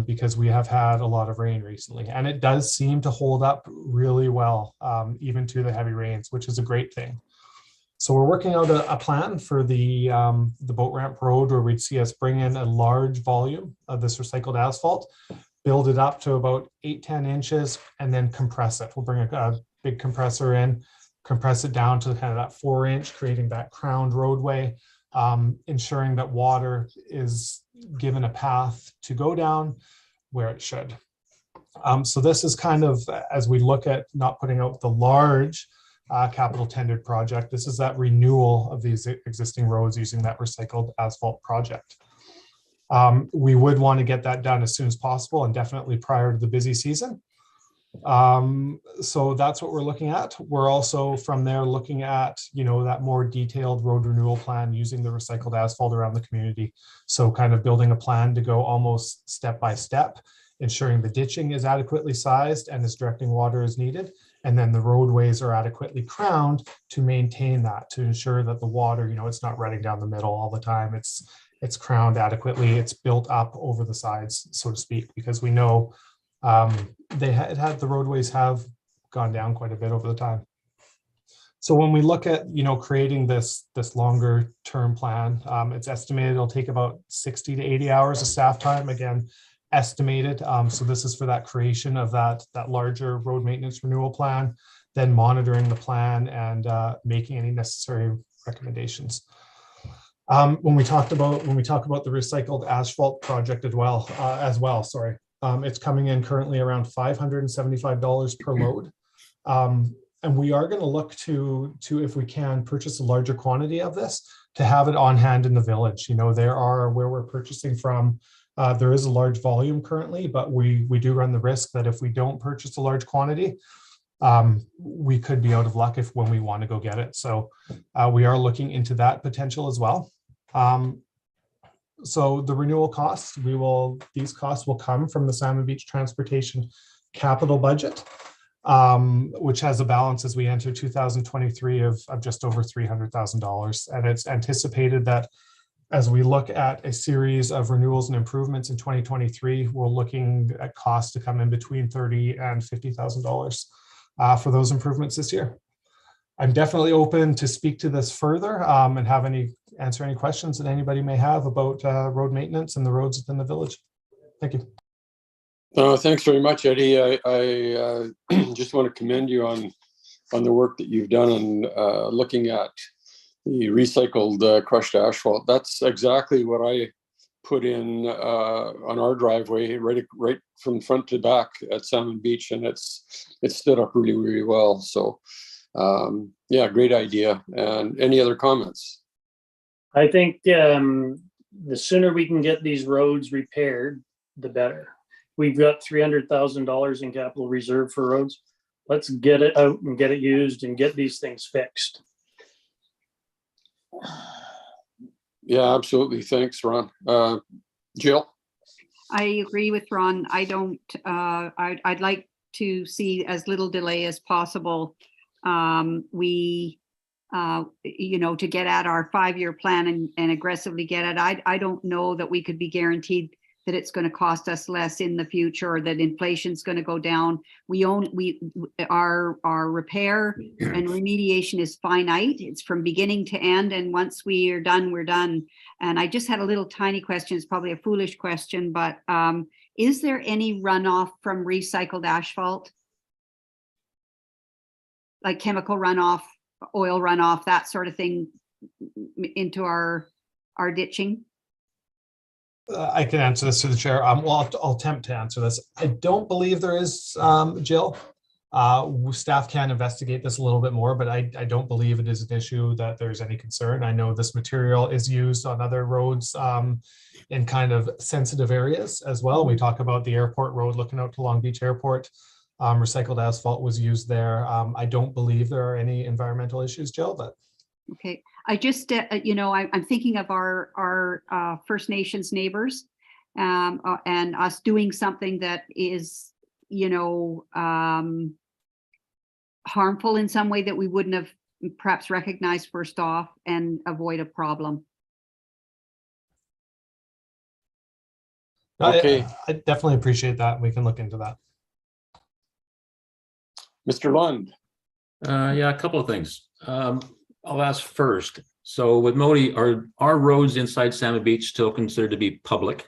because we have had a lot of rain recently, and it does seem to hold up really well, even to the heavy rains, which is a great thing. So we're working out a plan for the boat ramp road where we'd see us bring in a large volume of this recycled asphalt, build it up to about 8-10 inches, and then compress it. We'll bring a big compressor in, compress it down to kind of that 4-inch, creating that crowned roadway, ensuring that water is given a path to go down where it should. So this is kind of, as we look at not putting out the large capital tendered project, this is that renewal of these existing roads using that recycled asphalt project. We would want to get that done as soon as possible and definitely prior to the busy season. So that's what we're looking at. We're also from there looking at, that more detailed road renewal plan using the recycled asphalt around the community. So kind of building a plan to go almost step by step, ensuring the ditching is adequately sized and is directing water as needed. And then the roadways are adequately crowned to maintain that, to ensure that the water, it's not running down the middle all the time. It's crowned adequately. It's built up over the sides, so to speak, because we know the roadways have gone down quite a bit over the time. So when we look at, creating this longer term plan, it's estimated it'll take about 60 to 80 hours of staff time, again, estimated. So this is for that creation of that larger road maintenance renewal plan, then monitoring the plan and making any necessary recommendations. When we talk about the recycled asphalt project as well, it's coming in currently around $575 per load. And we are going to look to, if we can, purchase a larger quantity of this to have it on hand in the village. Where we're purchasing from, there is a large volume currently, but we do run the risk that if we don't purchase a large quantity, we could be out of luck when we want to go get it. So we are looking into that potential as well. So the renewal costs, these costs will come from the Salmon Beach Transportation capital budget, which has a balance as we enter 2023 of just over $300,000. And it's anticipated that as we look at a series of renewals and improvements in 2023, we're looking at costs to come in between $30,000 and $50,000 for those improvements this year. I'm definitely open to speak to this further and answer any questions that anybody may have about road maintenance and the roads within the village. Thank you. Thanks very much, Eddie. I just want to commend you on the work that you've done on looking at the recycled crushed asphalt. That's exactly what I put in on our driveway, right from front to back at Salmon Beach, and it stood up really, really well. So yeah, great idea. And any other comments? I think the sooner we can get these roads repaired, the better. We've got $300,000 in capital reserve for roads. Let's get it out and get it used and get these things fixed. Yeah, absolutely. Thanks, Ron. Jill? I agree with Ron. I'd like to see as little delay as possible. To get at our 5-year plan and aggressively get it. I don't know that we could be guaranteed that it's going to cost us less in the future or that inflation's going to go down. Our repair and remediation is finite. It's from beginning to end. And once we are done, we're done. And I just had a little tiny question. It's probably a foolish question, but is there any runoff from recycled asphalt? Like chemical runoff, oil runoff, that sort of thing into our ditching? I can answer this through the chair. Well, I'll attempt to answer this. I don't believe there is, Jill. Staff can investigate this a little bit more, but I don't believe it is an issue that there's any concern. I know this material is used on other roads in kind of sensitive areas as well. We talk about the airport road looking out to Long Beach Airport. Recycled asphalt was used there. I don't believe there are any environmental issues, Jill, but. Okay, I just, I'm thinking of our First Nations neighbors and us doing something that is, harmful in some way that we wouldn't have perhaps recognized first off and avoid a problem. Okay. I definitely appreciate that. We can look into that. Mr. Lund. Yeah, a couple of things. I'll ask first. So with Modi, are roads inside Salmon Beach still considered to be public?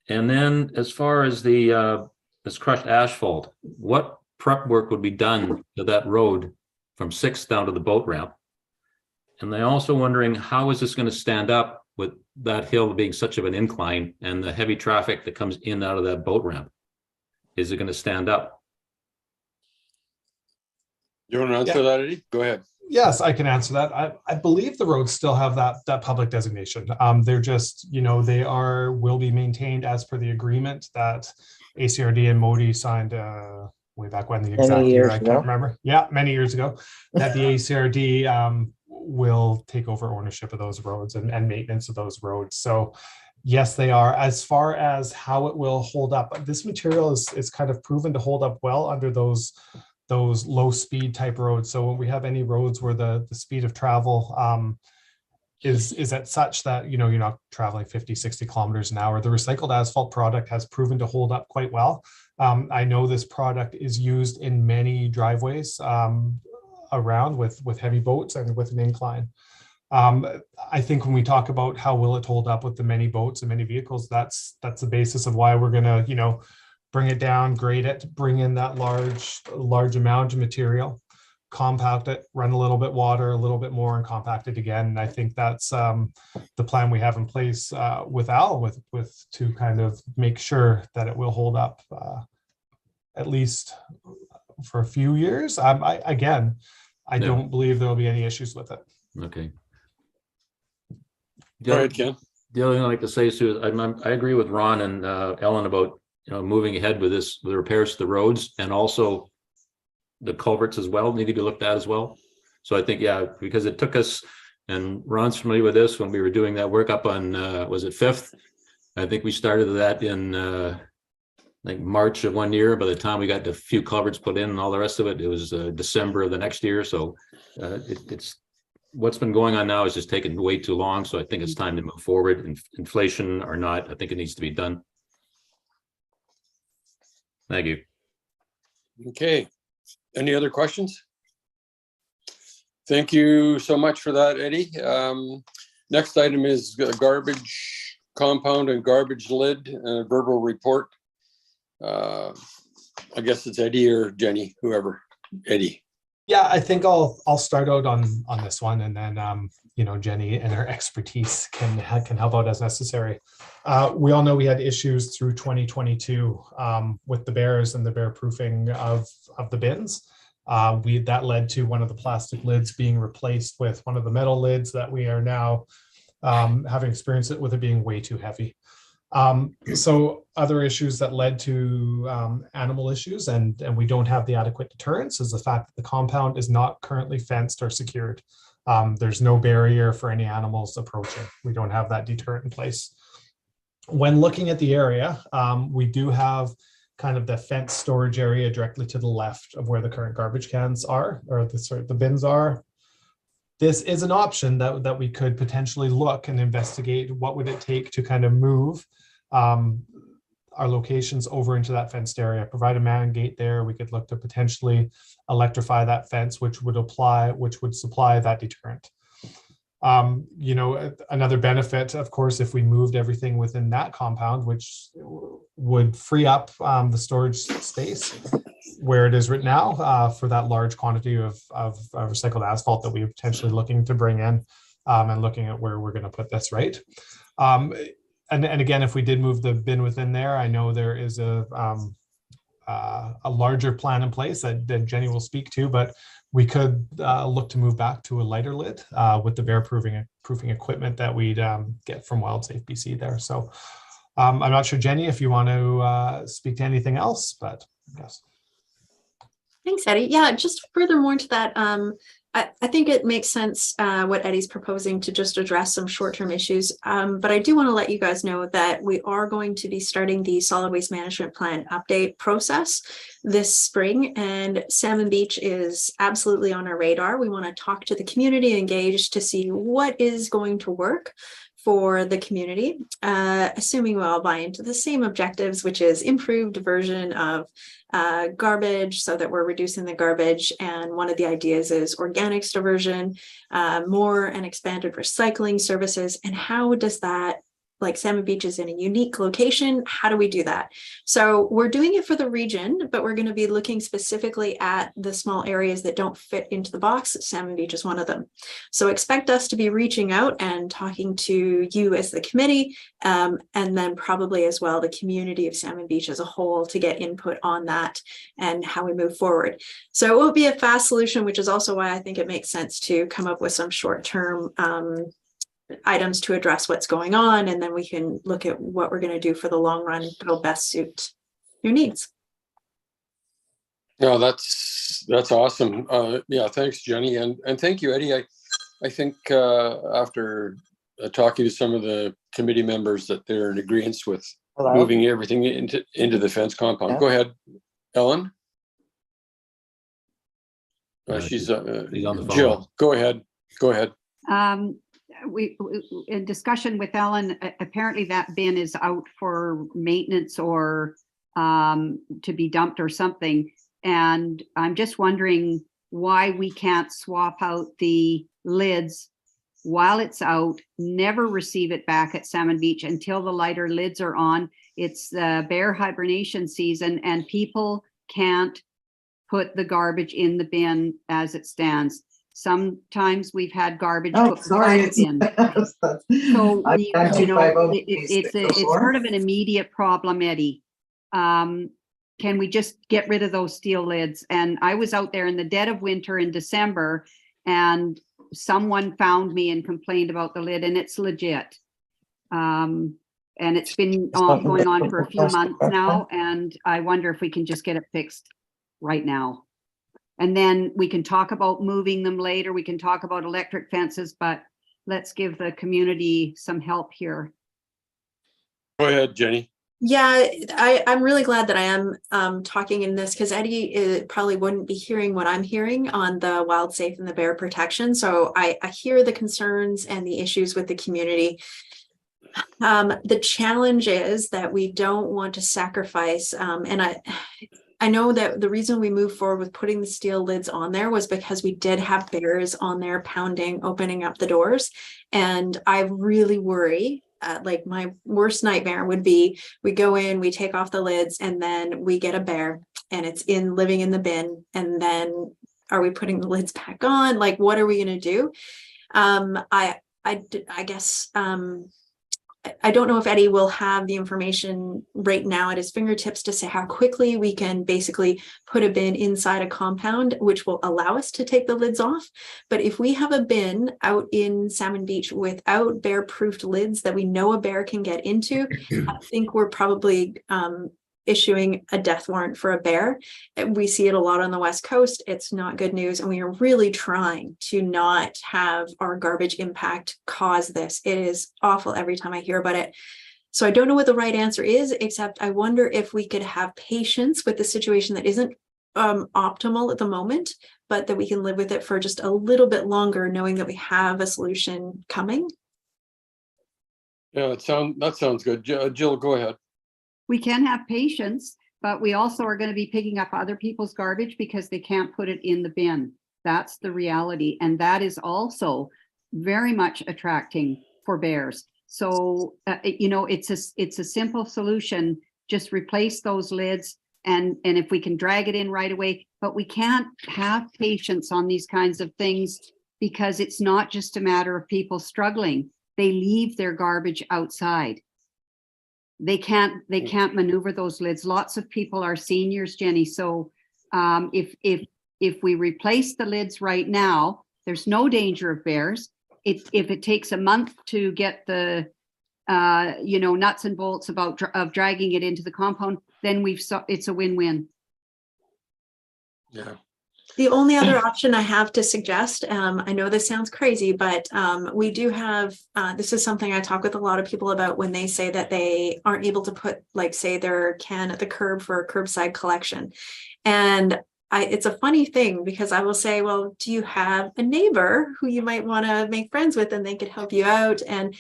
And then as far as this crushed asphalt, what prep work would be done to that road from 6th down to the boat ramp? And they're also wondering, how is this going to stand up with that hill being such of an incline and the heavy traffic that comes in and out of that boat ramp? Is it going to stand up? You want to answer that, Eddie? Go ahead. Yes, I can answer that. I believe the roads still have that public designation. They're just, they will be maintained as per the agreement that ACRD and Modi signed way back when, the exact year years I ago. can't remember. Yeah, many years ago, that the ACRD will take over ownership of those roads and maintenance of those roads. So yes, they are. As far as how it will hold up, this material is kind of proven to hold up well under those low speed type roads. So when we have any roads where the speed of travel is at such that, you know, you're not traveling 50, 60 kilometers an hour, the recycled asphalt product has proven to hold up quite well. I know this product is used in many driveways around with heavy boats and with an incline. I think when we talk about how will it hold up with the many boats and many vehicles, that's the basis of why we're gonna, you know, bring it down, grade it, bring in that large amount of material, compact it, run a little bit water, a little bit more, and compact it again. And I think that's the plan we have in place with Al, with to kind of make sure that it will hold up at least for a few years. I Yeah. don't believe there'll be any issues with it. Okay. Go ahead, Ken. The other thing I'd like to say, Sue, is I agree with Ron and Ellen about, you know, moving ahead with this, with the repairs to the roads, and also the culverts as well need to be looked at as well. So I think, yeah, because it took us, and Ron's familiar with this, when we were doing that work up on, was it 5th? I think we started that in like March of one year. By the time we got the few culverts put in and all the rest of it, it was December of the next year. So it's what's been going on now is just taking way too long. So I think it's time to move forward. Inflation or not, I think it needs to be done. Thank you. Okay. Any other questions? Thank you so much for that, Eddie. Next item is garbage compound and garbage lid, verbal report. I guess it's Eddie or Jenny, whoever. Eddie. Yeah, I think I'll start out on this one, and then you know, Jenny and her expertise can help out as necessary. We all know we had issues through 2022 with the bears and the bear proofing of the bins. That led to one of the plastic lids being replaced with one of the metal lids that we are now having experienced it with it being way too heavy. So other issues that led to animal issues, and we don't have the adequate deterrence, is the fact that the compound is not currently fenced or secured. There's no barrier for any animals approaching. We don't have that deterrent in place. When looking at the area, we do have kind of the fence storage area directly to the left of where the current garbage cans are, or the bins are. This is an option that we could potentially look and investigate. What would it take to kind of move our locations over into that fenced area, provide a man gate there. We could look to potentially electrify that fence, which would supply that deterrent. You know, another benefit, of course, if we moved everything within that compound, which would free up the storage space where it is right now for that large quantity of recycled asphalt that we're potentially looking to bring in, and looking at where we're going to put this, right? And again, if we did move the bin within there, I know there is a larger plan in place that Jenny will speak to, but we could look to move back to a lighter lid with the bear proofing equipment that we'd get from WildSafe BC there. So I'm not sure, Jenny, if you want to speak to anything else, but yes. Thanks, Eddie. Yeah, just furthermore to that, I think it makes sense what Eddie's proposing to just address some short-term issues. But I do want to let you guys know that we are going to be starting the solid waste management plan update process this spring, and Salmon Beach is absolutely on our radar. We want to talk to the community, engage to see what is going to work for the community, assuming we all buy into the same objectives, which is improved diversion of garbage so that we're reducing the garbage. And one of the ideas is organics diversion, more and expanded recycling services. And how does that, like Salmon Beach is in a unique location, how do we do that? So we're doing it for the region, but we're going to be looking specifically at the small areas that don't fit into the box. Salmon Beach is one of them. So expect us to be reaching out and talking to you as the committee, and then probably as well the community of Salmon Beach as a whole to get input on that and how we move forward. So it won't be a fast solution, which is also why I think it makes sense to come up with some short-term items to address what's going on, and then we can look at what we're going to do for the long run that'll best suit your needs. No, that's awesome. Yeah, thanks, Jenny, and thank you, Eddie. I think after talking to some of the committee members that they're in agreement with moving everything into the fence compound. Go ahead, Ellen. She's on the phone. Jill. Go ahead. We in discussion with Ellen, apparently that bin is out for maintenance or to be dumped or something. And I'm just wondering why we can't swap out the lids while it's out, never receive it back at Salmon Beach until the lighter lids are on. It's the bear hibernation season and people can't put the garbage in the bin as it stands. Sometimes we've had garbage put beside the bin. So it's sort of an immediate problem, Eddie. Can we just get rid of those steel lids? And I was out there in the dead of winter in December and someone found me and complained about the lid, and it's legit. And it's been going on for a few months now, and I wonder if we can just get it fixed right now. And then we can talk about moving them later. We can talk about electric fences, but let's give the community some help here. Go ahead, Jenny. Yeah, I'm really glad that I am talking in this, because Eddie probably wouldn't be hearing what I'm hearing on the wild safe and the bear protection. So I hear the concerns and the issues with the community. The challenge is that we don't want to sacrifice, and I know that the reason we moved forward with putting the steel lids on there was because we did have bears on there pounding, opening up the doors. And I really worry, like my worst nightmare would be, we go in, we take off the lids, and then we get a bear and it's living in the bin. And then are we putting the lids back on? Like, what are we going to do? I guess, I don't know if Eddie will have the information right now at his fingertips to say how quickly we can basically put a bin inside a compound, which will allow us to take the lids off. But if we have a bin out in Salmon Beach without bear-proofed lids that we know a bear can get into, I think we're probably issuing a death warrant for a bear. We see it a lot on the West Coast. It's not good news. And we are really trying to not have our garbage impact cause this. It is awful every time I hear about it. So I don't know what the right answer is, except I wonder if we could have patience with the situation that isn't optimal at the moment, but that we can live with it for just a little bit longer, knowing that we have a solution coming. Yeah, that sounds good. Jill, go ahead. We can have patience, but we also are going to be picking up other people's garbage because they can't put it in the bin. That's the reality. And that is also very much attracting for bears. So, it's a simple solution. Just replace those lids. And if we can drag it in right away, but we can't have patience on these kinds of things because it's not just a matter of people struggling. They leave their garbage outside. They can't maneuver those lids. Lots of people are seniors, Jenny. So if we replace the lids right now, there's no danger of bears. If it takes a month to get the nuts and bolts of dragging it into the compound, then it's a win-win. Yeah. The only other option I have to suggest, I know this sounds crazy, but we do have, this is something I talk with a lot of people about when they say that they aren't able to put, like, say, their can at the curb for a curbside collection. And it's a funny thing because I will say, well, do you have a neighbor who you might want to make friends with and they could help you out? And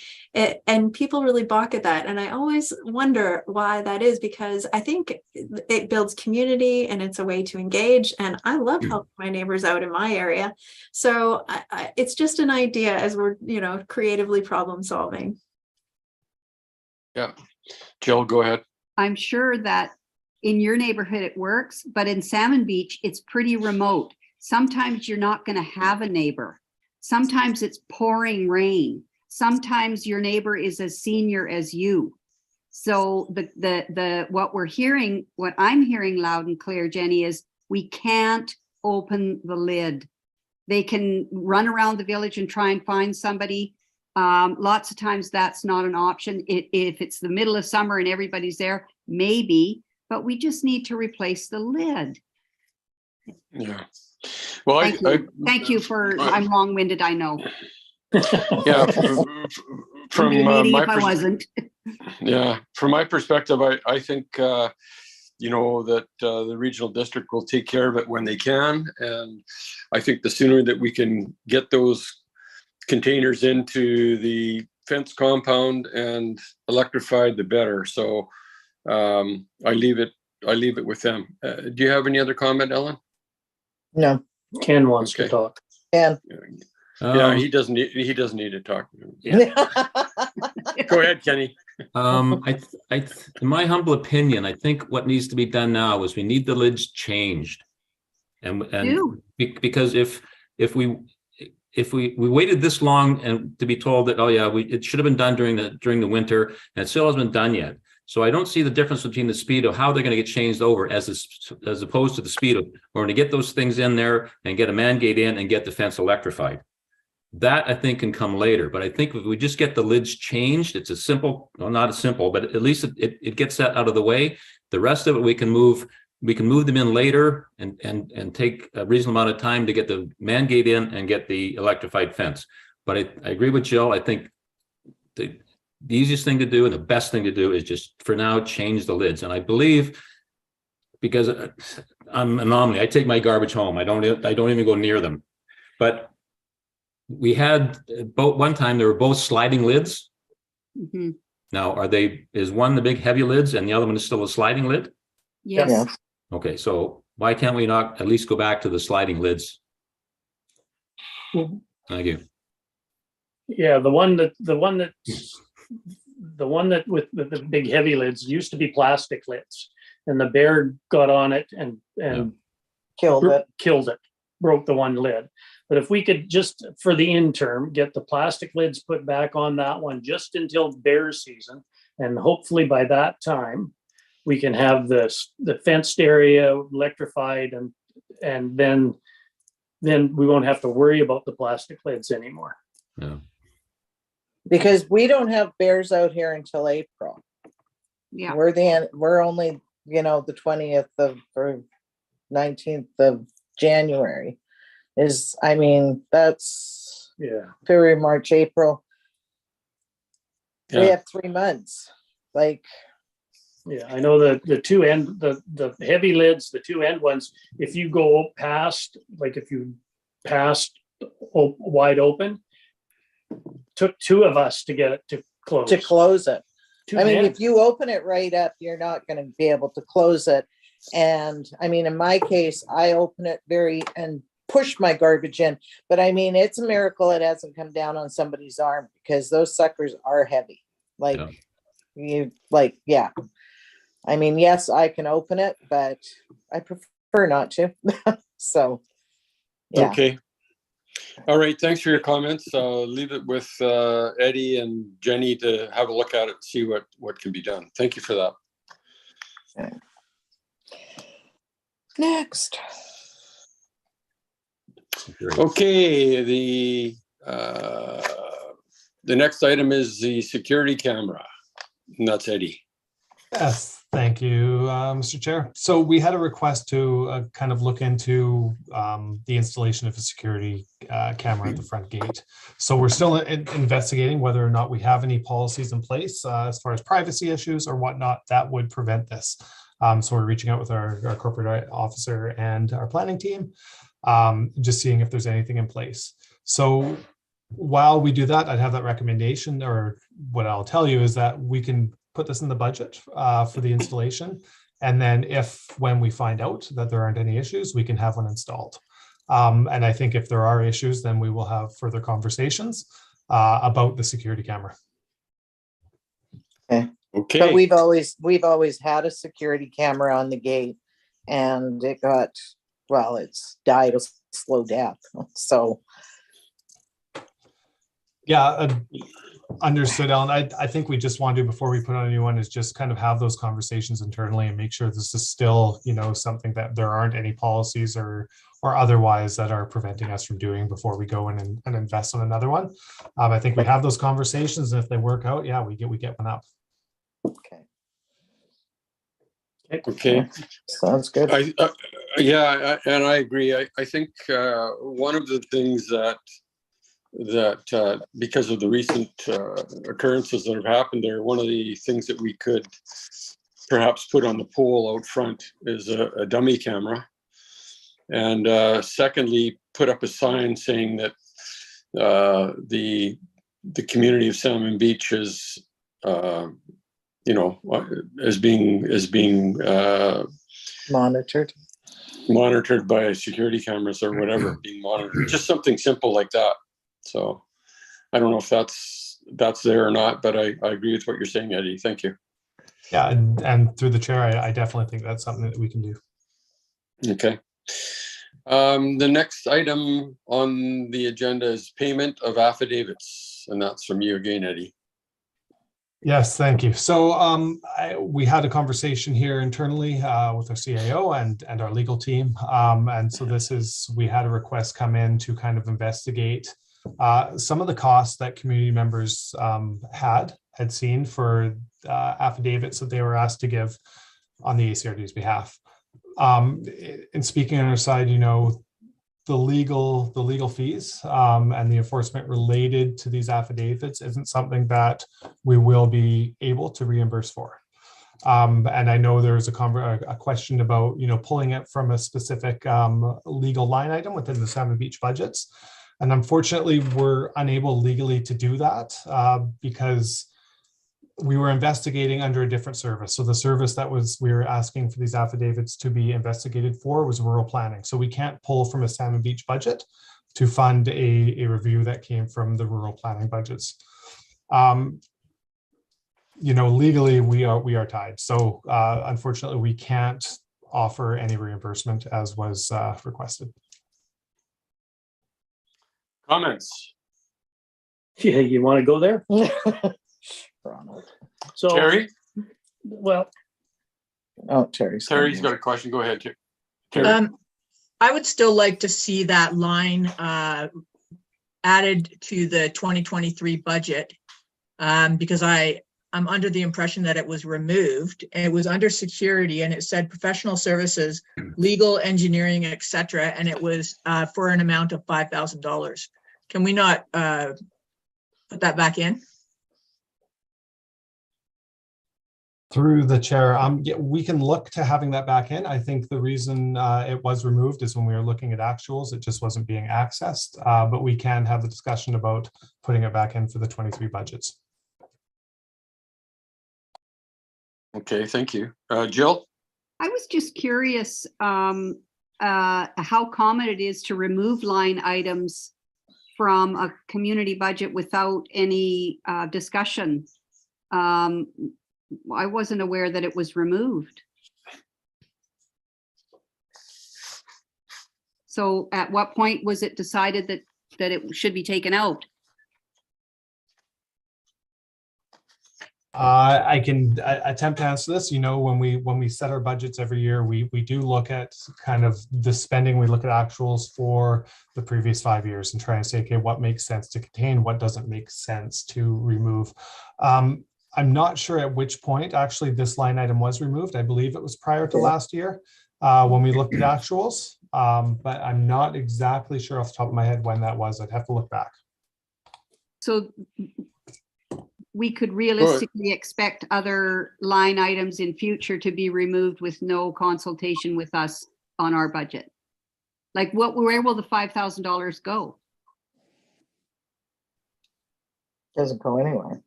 people really balk at that. And I always wonder why that is, because I think it builds community and it's a way to engage. And I love helping my neighbors out in my area. So it's just an idea as we're, creatively problem solving. Yeah. Jill, go ahead. I'm sure that in your neighborhood it works, but in Salmon Beach, it's pretty remote. Sometimes you're not going to have a neighbor. Sometimes it's pouring rain. Sometimes your neighbor is as senior as you. So what I'm hearing loud and clear, Jenny, is we can't open the lid. They can run around the village and try and find somebody. Lots of times that's not an option. If it's the middle of summer and everybody's there, maybe. but we just need to replace the lid. Yeah. Well, Thank you. Thank you for, I'm long-winded, I know. Yeah. From Meeting my if I wasn't. Yeah, from my perspective, I think, you know, that the regional district will take care of it when they can. And I think the sooner that we can get those containers into the fence compound and electrified, the better. So I leave it with them. Do you have any other comment, Ellen? No, Ken wants to Okay. talk. and Yeah, he doesn't need to talk. Yeah. Go ahead, Kenny. In my humble opinion, I think what needs to be done now is we need the lids changed. Because if we waited this long and to be told that, oh yeah, it should have been done during the winter, and it still hasn't been done yet. So I don't see the difference between the speed of how they're going to get changed over as opposed to the speed of we're going to get those things in there and get a man gate in and get the fence electrified. That I think can come later, but I think if we just get the lids changed, it's a simple, well, not as simple, but at least it gets that out of the way. The rest of it we can move them in later and take a reasonable amount of time to get the man gate in and get the electrified fence. But I agree with Jill. I think the easiest thing to do and the best thing to do is just for now change the lids. And I believe, because I'm an anomaly, I take my garbage home. I don't even go near them. But we had both one time they were both sliding lids. Mhm. Now is one the big heavy lids and the other one is still a sliding lid? Yes. yeah, Okay, so why can't we not at least go back to the sliding lids? Thank you. Yeah, the one that with the big heavy lids used to be plastic lids, and the bear got on it and killed it. killed it, broke the one lid. But if we could just, for the interim, get the plastic lids put back on that one just until bear season, and hopefully by that time we can have the fenced area electrified, and then we won't have to worry about the plastic lids anymore. Yeah. Because we don't have bears out here until April. Yeah. We're only, the 20th or 19th of January that's February, March, April. We have 3 months. Yeah, I know the heavy lids, the two end ones, if you go past, if you passed wide open, took two of us to get it to close. To close it. Two if you open it right up, you're not going to be able to close it. And in my case, I open it and push my garbage in. But it's a miracle it hasn't come down on somebody's arm, because those suckers are heavy. Yes, I can open it, but I prefer not to. So, yeah. Okay. All right. Thanks for your comments. Leave it with Eddie and Jenny to have a look at it and see what can be done. Thank you for that. Okay. Next. Okay. The next item is the security camera. And that's Eddie. Yes, thank you, Mr. Chair. So we had a request to kind of look into the installation of a security camera at the front gate. So we're still investigating whether or not we have any policies in place as far as privacy issues or whatnot that would prevent this. So we're reaching out with our corporate officer and our planning team, just seeing if there's anything in place. So while we do that, I'd have that recommendation, or what I'll tell you is that we can put this in the budget for the installation. And then when we find out that there aren't any issues, we can have one installed. And I think if there are issues, then we will have further conversations about the security camera. Okay. But we've always had a security camera on the gate, and it's died a slow death. So. Yeah, understood, Ellen. I think we just want to, before we put on a new one, is just kind of have those conversations internally and make sure this is still, something that there aren't any policies or otherwise that are preventing us from doing before we go in and invest on another one. I think we have those conversations, and if they work out, yeah, we get one up. Okay. Okay. Sounds good. Yeah, and I agree. I think one of the things that because of the recent occurrences that have happened there, one of the things that we could perhaps put on the pole out front is a dummy camera. And secondly, put up a sign saying that the community of Salmon Beach is, is being monitored by security cameras or whatever, being monitored. Just something simple like that. So I don't know if that's there or not, but I agree with what you're saying, Eddie. Thank you. Yeah, and through the chair, I definitely think that's something that we can do. Okay. The next item on the agenda is payment of affidavits, and that's from you again, Eddie. Yes, thank you. So we had a conversation here internally with our CAO and our legal team. And so we had a request come in to kind of investigate some of the costs that community members had seen for affidavits that they were asked to give on the ACRD's behalf. In speaking on our side, the legal fees and the enforcement related to these affidavits isn't something that we will be able to reimburse for. And I know there's a question about pulling it from a specific legal line item within the Salmon Beach budgets, and unfortunately we're unable legally to do that because we were investigating under a different service. So the service that we were asking for these affidavits to be investigated for was rural planning. So we can't pull from a Salmon Beach budget to fund a review that came from the rural planning budgets. Legally we are tied. So unfortunately we can't offer any reimbursement as was requested. Comments? Yeah, you want to go there? Ronald. So, Terry? well, Oh, Terry's got a question. Go ahead, Terry. I would still like to see that line added to the 2023 budget because I'm under the impression that it was removed and it was under security and it said professional services, legal, engineering, etc. And it was for an amount of $5,000. Can we not put that back in? Through the chair, yeah, we can look to having that back in. I think the reason it was removed is when we were looking at actuals, it just wasn't being accessed. But we can have the discussion about putting it back in for the 23 budgets. Okay, thank you. Jill? I was just curious how common it is to remove line items from a community budget without any discussion. I wasn't aware that it was removed. So at what point was it decided that it should be taken out? I can attempt to answer this. When we set our budgets every year, we do look at kind of the spending. We look at actuals for the previous 5 years and try and say, okay, what makes sense to contain, what doesn't make sense to remove. I'm not sure at which point actually this line item was removed. I believe it was prior to last year when we looked at actuals, but I'm not exactly sure off the top of my head when that was. I'd have to look back. So we could realistically expect other line items in future to be removed with no consultation with us on our budget. Like where will the $5,000 go? Doesn't go anywhere.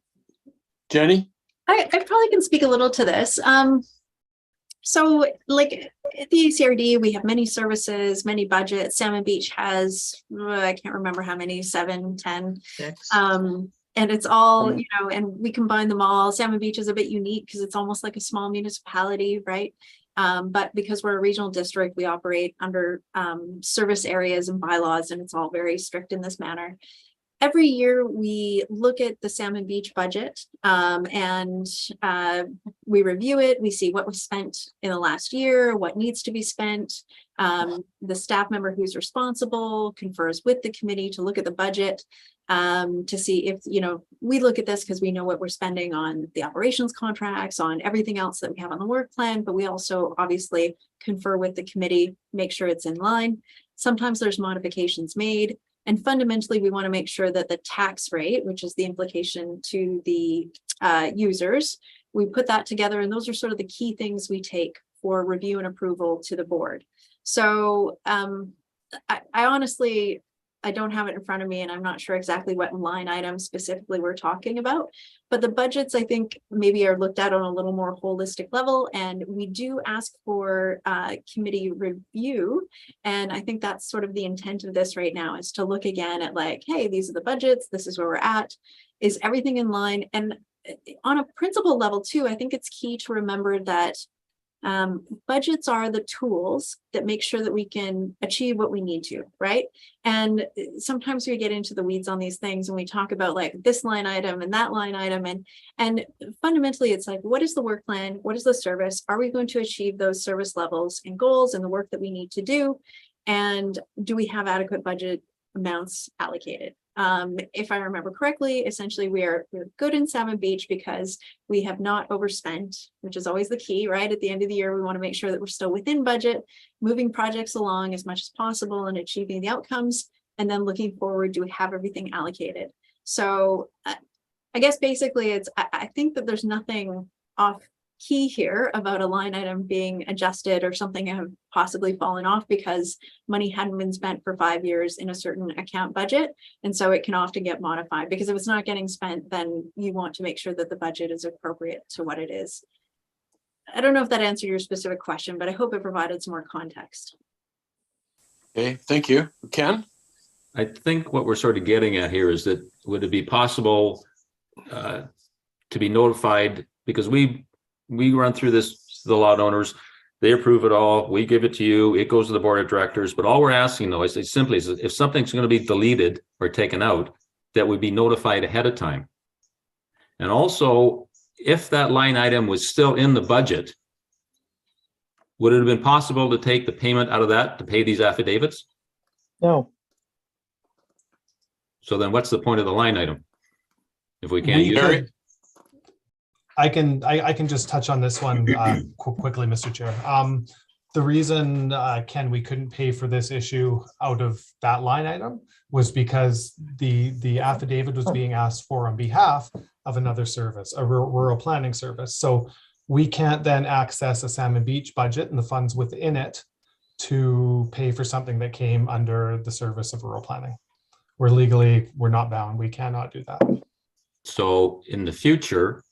Jenny? I probably can speak a little to this. So like at the ACRD, we have many services, many budgets. Salmon Beach has, I can't remember how many, 7, 10. 6. And it's all, and we combine them all. Salmon Beach is a bit unique because it's almost like a small municipality, right? But because we're a regional district, we operate under service areas and bylaws, and it's all very strict in this manner. Every year we look at the Salmon Beach budget and we review it. We see what was spent in the last year, what needs to be spent. The staff member who's responsible confers with the committee to look at the budget. to see if, we look at this because we know what we're spending on the operations contracts, on everything else that we have on the work plan, but we also obviously confer with the committee, make sure it's in line. Sometimes there's modifications made, and fundamentally we want to make sure that the tax rate, which is the implication to the users, we put that together, and those are sort of the key things we take for review and approval to the board. So I honestly, I don't have it in front of me, and I'm not sure exactly what line item specifically we're talking about, but the budgets, I think, maybe are looked at on a little more holistic level, and we do ask for committee review. And I think that's sort of the intent of this right now, is to look again at like, hey, these are the budgets, this is where we're at, is everything in line? And on a principle level too, I think it's key to remember that budgets are the tools that make sure that we can achieve what we need to, right? And sometimes we get into the weeds on these things and we talk about like this line item and that line item, and fundamentally it's like, what is the work plan? What is the service? Are we going to achieve those service levels and goals and the work that we need to do? And do we have adequate budget amounts allocated? If I remember correctly, essentially we're good in Salmon Beach because we have not overspent, which is always the key, right? At the end of the year, we want to make sure that we're still within budget, moving projects along as much as possible and achieving the outcomes. And then looking forward, do we have everything allocated? So I guess basically I think that there's nothing off key here about a line item being adjusted or something have possibly fallen off because money hadn't been spent for 5 years in a certain account budget. And so it can often get modified, because if it's not getting spent, then you want to make sure that the budget is appropriate to what it is. I don't know if that answered your specific question, but I hope it provided some more context. Okay, thank you. Ken? I think what we're sort of getting at here is that would it be possible to be notified, because we run through this to the lot owners, they approve it all, we give it to you, it goes to the board of directors, but all we're asking though is simply is if something's going to be deleted or taken out, that would be notified ahead of time. And also, if that line item was still in the budget, would it have been possible to take the payment out of that to pay these affidavits? No. So then what's the point of the line item if we can't use it? I can just touch on this one quickly, Mr. Chair. The reason, Ken, we couldn't pay for this issue out of that line item was because the affidavit was being asked for on behalf of another service, a rural planning service. So we can't then access a Salmon Beach budget and the funds within it to pay for something that came under the service of rural planning. We're not bound. We cannot do that. So in the future,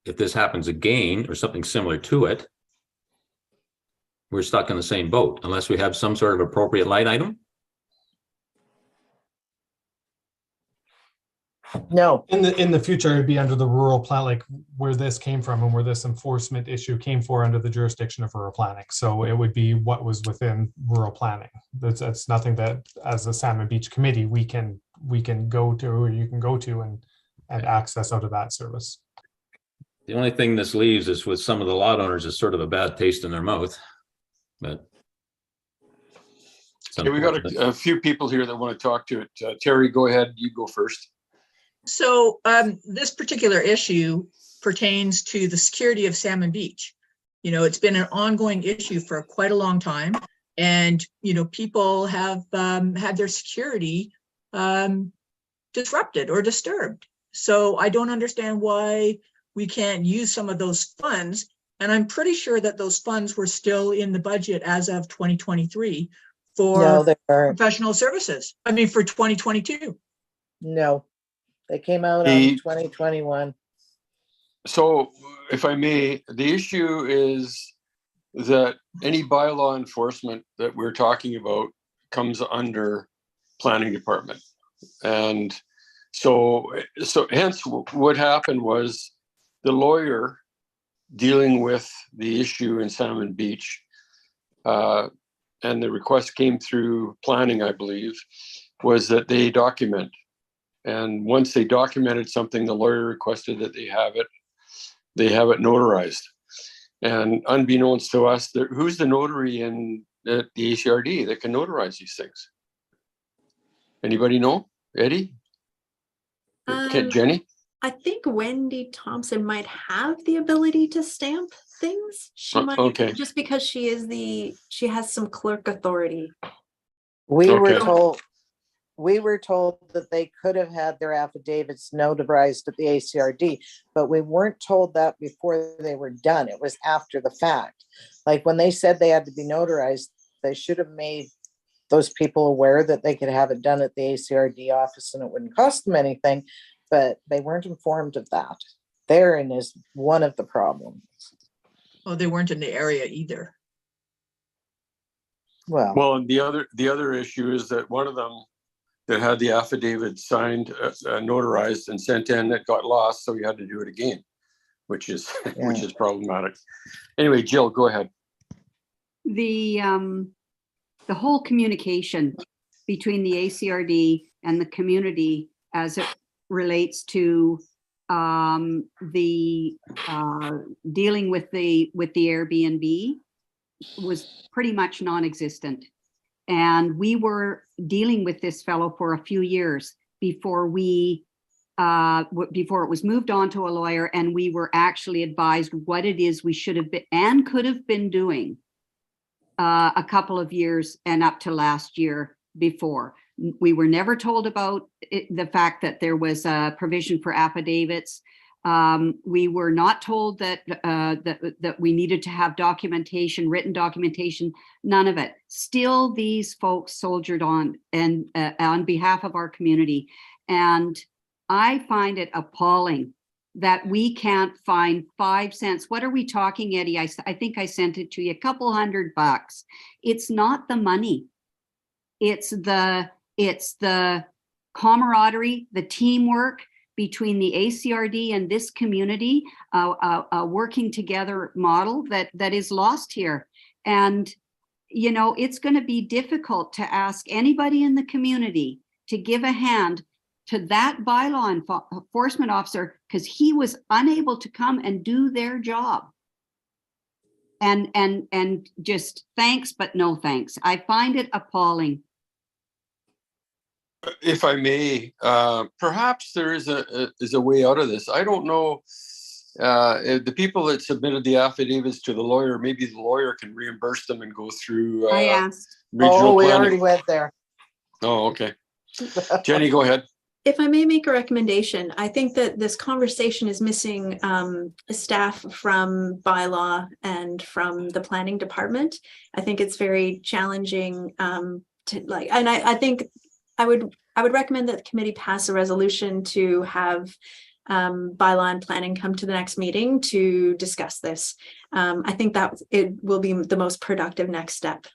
if this happens again or something similar to it, we're stuck in the same boat unless we have some sort of appropriate line item. No. In the future, it'd be under the rural plan, like where this came from and where this enforcement issue came for, under the jurisdiction of rural planning. So it would be what was within rural planning. That's nothing that as a Salmon Beach committee we can go to, or you can go to and access out of that service. The only thing this leaves is with some of the lot owners is sort of a bad taste in their mouth, but. Okay, we got a few people here that want to talk to it. Terry, go ahead. You go first. So this particular issue pertains to the security of Salmon Beach. It's been an ongoing issue for quite a long time, and people have had their security disrupted or disturbed. So I don't understand why we can't use some of those funds. And I'm pretty sure that those funds were still in the budget as of 2023 for professional services. I mean, for 2022. No, they came out in 2021. So if I may, the issue is that any bylaw enforcement that we're talking about comes under planning department. And so hence what happened was the lawyer dealing with the issue in Salmon Beach, and the request came through planning, I believe, was that they document. And once they documented something, the lawyer requested that they have it notarized. And unbeknownst to us, who's the notary in the ACRD that can notarize these things? Anybody know? Eddie? Jenny? I think Wendy Thompson might have the ability to stamp things. She might, okay. just because she has some clerk authority. We were Okay. told that they could have had their affidavits notarized at the ACRD, but we weren't told that before they were done. It was after the fact. Like when they said they had to be notarized, they should have made those people aware that they could have it done at the ACRD office and it wouldn't cost them anything, but they weren't informed of that. Therein is one of the problems. Oh, they weren't in the area either. Well, And the other issue is that one of them that had the affidavit signed, notarized and sent in, that got lost, so we had to do it again, which is which is problematic. Anyway, Jill, go ahead. The whole communication between the ACRD and the community as it relates to the dealing with the Airbnb was pretty much non-existent. And we were dealing with this fellow for a few years before before it was moved on to a lawyer, and we were actually advised what it is we should have been and could have been doing a couple of years and up to last year before. We were never told about the fact that there was a provision for affidavits. We were not told that that we needed to have documentation, written documentation, none of it. Still, these folks soldiered on and on behalf of our community. And I find it appalling that we can't find 5 cents. What are we talking, Eddie? I think I sent it to you, a couple $100. It's not the money. It's the camaraderie, the teamwork between the ACRD and this community, a working together model that is lost here. And, you know, it's going to be difficult to ask anybody in the community to give a hand to that bylaw enforcement officer because he was unable to come and do their job. And just thanks, but no thanks. I find it appalling. If I may, perhaps there is a way out of this. I don't know. The people that submitted the affidavits to the lawyer, maybe the lawyer can reimburse them and go through. I asked. Regional we planning. already went there. Oh, okay. Jenny, go ahead. If I may make a recommendation, I think that this conversation is missing staff from bylaw and from the planning department. I think it's very challenging to like, and I think I would recommend that the committee pass a resolution to have bylaw and planning come to the next meeting to discuss this. I think that it will be the most productive next step.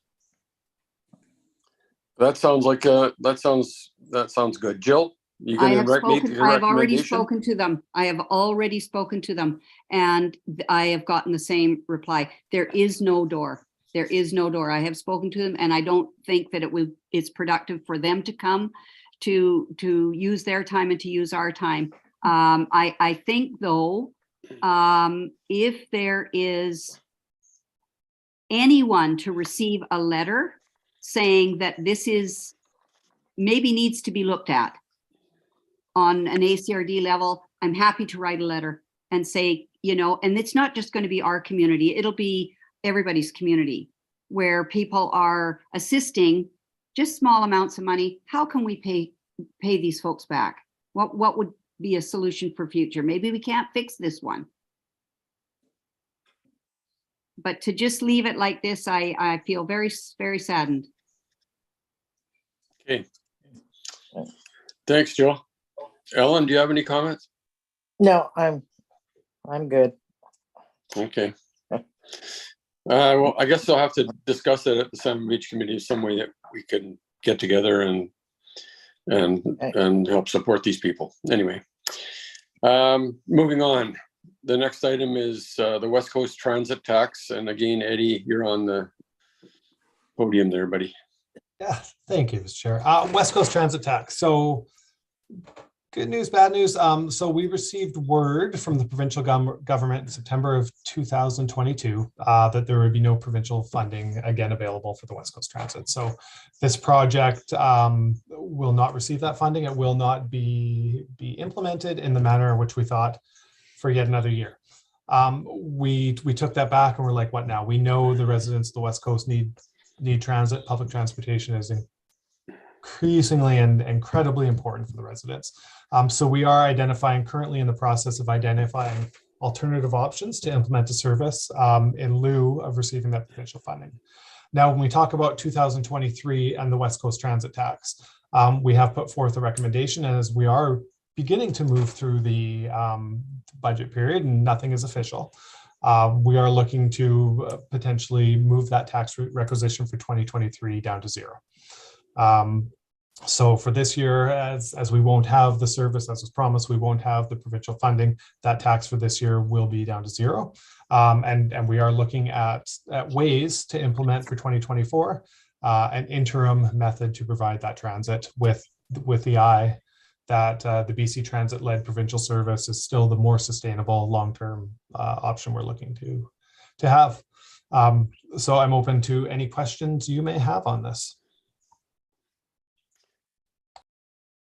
That sounds like that sounds good. Jill, you going to make your I have already recommendation? spoken to them. I have already spoken to them, and I have gotten the same reply. There is no door. There is no door. I have spoken to them, and I don't think that it's productive for them to come to use their time and to use our time. I think though, if there is anyone to receive a letter saying that this is maybe needs to be looked at on an ACRD level, I'm happy to write a letter and say, you know, and it's not just going to be our community, it'll be everybody's community where people are assisting just small amounts of money. How can we pay these folks back? What would be a solution for future? Maybe we can't fix this one. But to just leave it like this, I feel very, very saddened. Okay. Thanks, Jill. Ellen, do you have any comments? No, I'm good. Okay. Well, I guess I'll have to discuss it at the Salmon Beach Committee some way that we can get together and help support these people. Anyway, moving on. The next item is the West Coast Transit Tax. And again, Eddie, you're on the podium there, buddy. Yeah, thank you, Mr. Chair. West Coast Transit Tax. So Good news, bad news. So we received word from the provincial government in September of 2022 that there would be no provincial funding again available for the West Coast Transit. So this project will not receive that funding. It will not be implemented in the manner in which we thought for yet another year. We took that back and we're like, what now? We know the residents of the West Coast need transit. Public transportation is increasingly and incredibly important for the residents. So we are currently in the process of identifying alternative options to implement a service in lieu of receiving that provincial funding. Now, when we talk about 2023 and the West Coast Transit Tax, we have put forth a recommendation, and as we are beginning to move through the budget period and nothing is official, we are looking to potentially move that tax requisition for 2023 down to zero. So for this year, as we won't have the service as was promised, we won't have the provincial funding, that tax for this year will be down to zero. And we are looking at ways to implement for 2024 an interim method to provide that transit with the eye that the BC Transit-led provincial service is still the more sustainable long-term option we're looking to have. So I'm open to any questions you may have on this.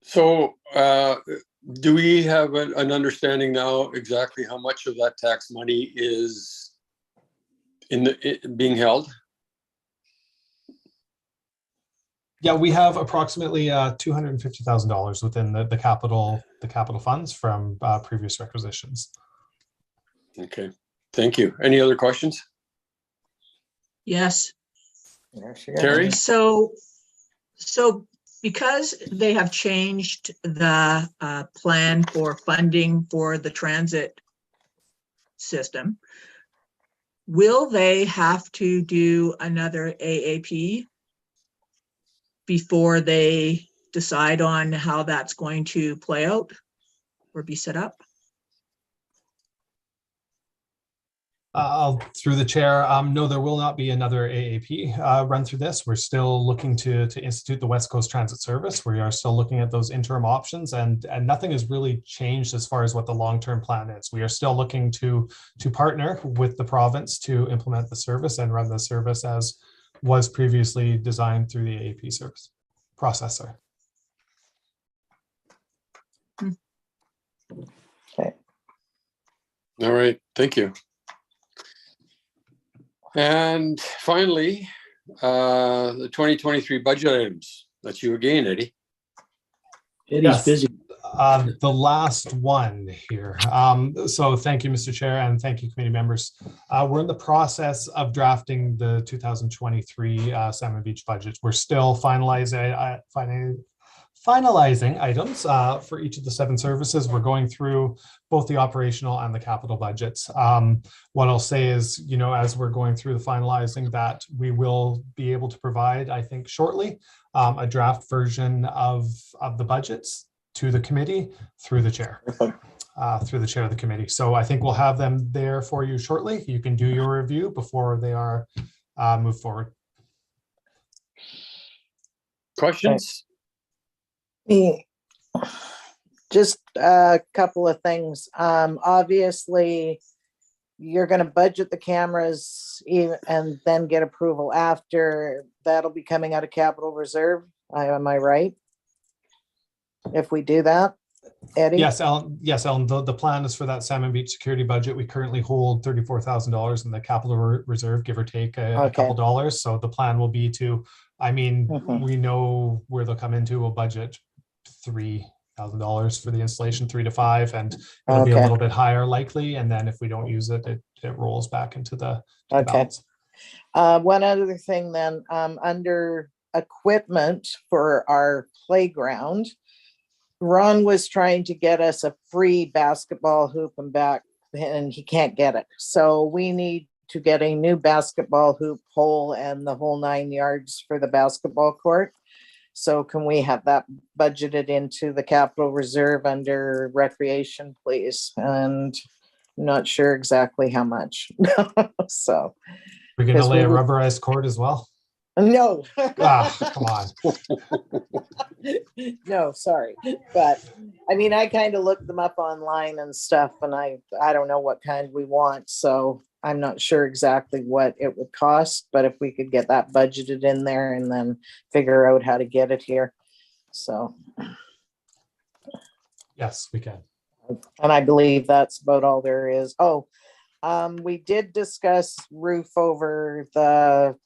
So do we have an understanding now exactly how much of that tax money is being held? Yeah, we have approximately $250,000 within the capital funds from previous requisitions. Okay, thank you. Any other questions? Yes. Terry? So because they have changed the plan for funding for the transit system, will they have to do another AAP before they decide on how that's going to play out or be set up? Through the chair, no, there will not be another AAP run through this. We're still looking to institute the West Coast Transit Service. We are still looking at those interim options, and nothing has really changed as far as what the long-term plan is. We are still looking to partner with the province to implement the service and run the service as was previously designed through the AAP service processor. Okay. All right, thank you. And finally, the 2023 budget items. That's you again, Eddie. Eddie's Yes. busy. The last one here. So thank you, Mr. Chair, and thank you, committee members. We're in the process of drafting the 2023 Salmon Beach budget. We're still finalizing items for each of the 7 services. We're going through both the operational and the capital budgets. What I'll say is, as we're going through the finalizing, that we will be able to provide, I think shortly, a draft version of the budgets to the committee through the chair, through the chair of the committee. So I think we'll have them there for you shortly. You can do your review before they are moved forward. Questions? Just a couple of things. Obviously, you're going to budget the cameras and then get approval after. That'll be coming out of capital reserve. Am I right? If we do that, Eddie? Yes, Ellen. Yes, Ellen. The plan is for that Salmon Beach security budget. We currently hold $34,000 in the capital reserve, give or take a couple dollars. So the plan will be to, we know where they'll come into. We'll budget $3,000 for the installation, 3 to 5, and it'll be a little bit higher likely. And then if we don't use it, it rolls back into the balance. One other thing then, under equipment for our playground, Ron was trying to get us a free basketball hoop and back, and he can't get it. So we need to get a new basketball hoop, pole, and the whole 9 yards for the basketball court. So can we have that budgeted into the capital reserve under recreation, please? And I'm not sure exactly how much. So we're going to lay a rubberized court as well. No. Come on. No, sorry. But I mean, I kind of looked them up online and stuff, and I don't know what kind we want, so I'm not sure exactly what it would cost, but if we could get that budgeted in there and then figure out how to get it here. So, Yes, we can. and I believe that's about all there is. Oh, we did discuss roof over the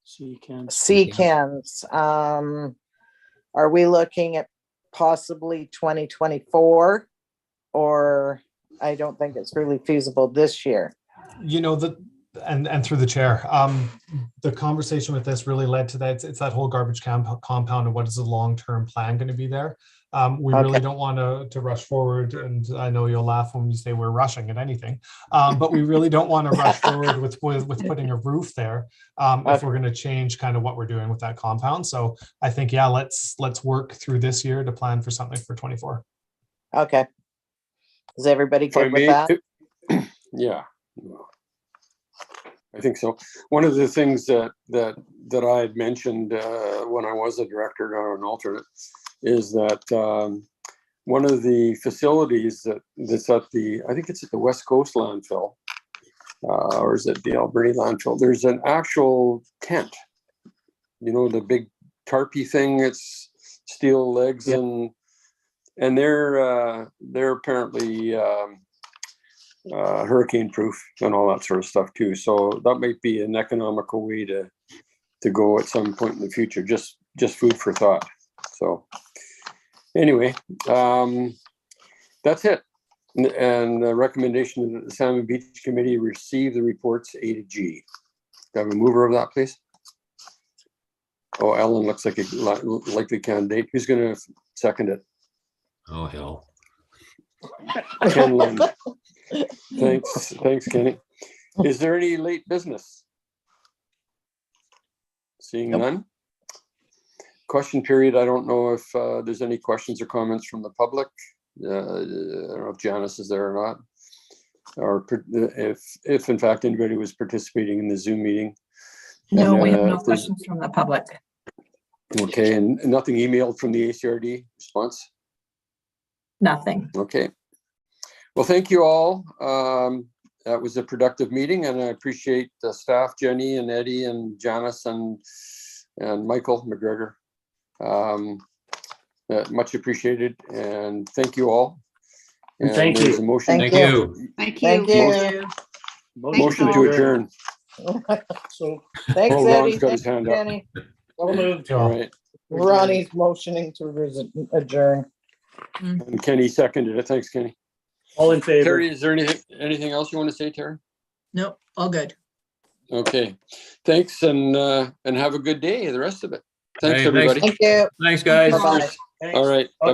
So you can. sea cans. Are we looking at possibly 2024? Or I don't think it's really feasible this year. You know, and through the chair, the conversation with this really led to that. It's that whole garbage compound and what is the long-term plan going to be there. We really Okay. don't want to rush forward, and I know you'll laugh when you say we're rushing at anything, but we really don't want to rush forward with putting a roof there if we're going to change kind of what we're doing with that compound. So I think, yeah, let's work through this year to plan for something for 24. Okay. Is everybody If I good with may, that? yeah, I think so. One of the things that I had mentioned when I was a director or an alternate is that one of the facilities that's at I think it's at the West Coast landfill, or is it the Alberni landfill? There's an actual tent, you know, the big tarpy thing. It's steel legs. Yep. And they're apparently hurricane proof and all that sort of stuff too. So that might be an economical way to go at some point in the future. Just food for thought. So anyway, that's it. And the recommendation that the Salmon Beach Committee receive the reports A to G. Do I have a mover of that, please? Oh, Ellen looks like a likely candidate. Who's going to second it? Oh, hell. Ken Lund. Thanks, Kenny. Is there any late business? Seeing none. Question period. I don't know if there's any questions or comments from the public. I don't know if Janice is there or not, or if in fact anybody was participating in the Zoom meeting. No, And, we have no questions from the public. Okay, and nothing emailed from the ACRD response? Nothing. Okay. Well, thank you all. That was a productive meeting, and I appreciate the staff, Jenny and Eddie and Janice and Michael McGregor. Much appreciated, and thank you all. And thank you. There's a motion. Thank Thank you. Thank Thank you. you. Motion to adjourn. So Thanks, Oh, Ron's Eddie. got his Thanks, hand up. Jenny. well moved. All right, Ronnie's motioning to adjourn. and Kenny seconded it. Thanks, Kenny. All in favor. Terry, is there anything else you want to say, Terry? Nope, all good. Okay, thanks, and have a good day. The rest of it. Thanks, Hey, thanks. everybody. Thank you. Thanks, guys. Bye-bye. Thanks. All right. Bye.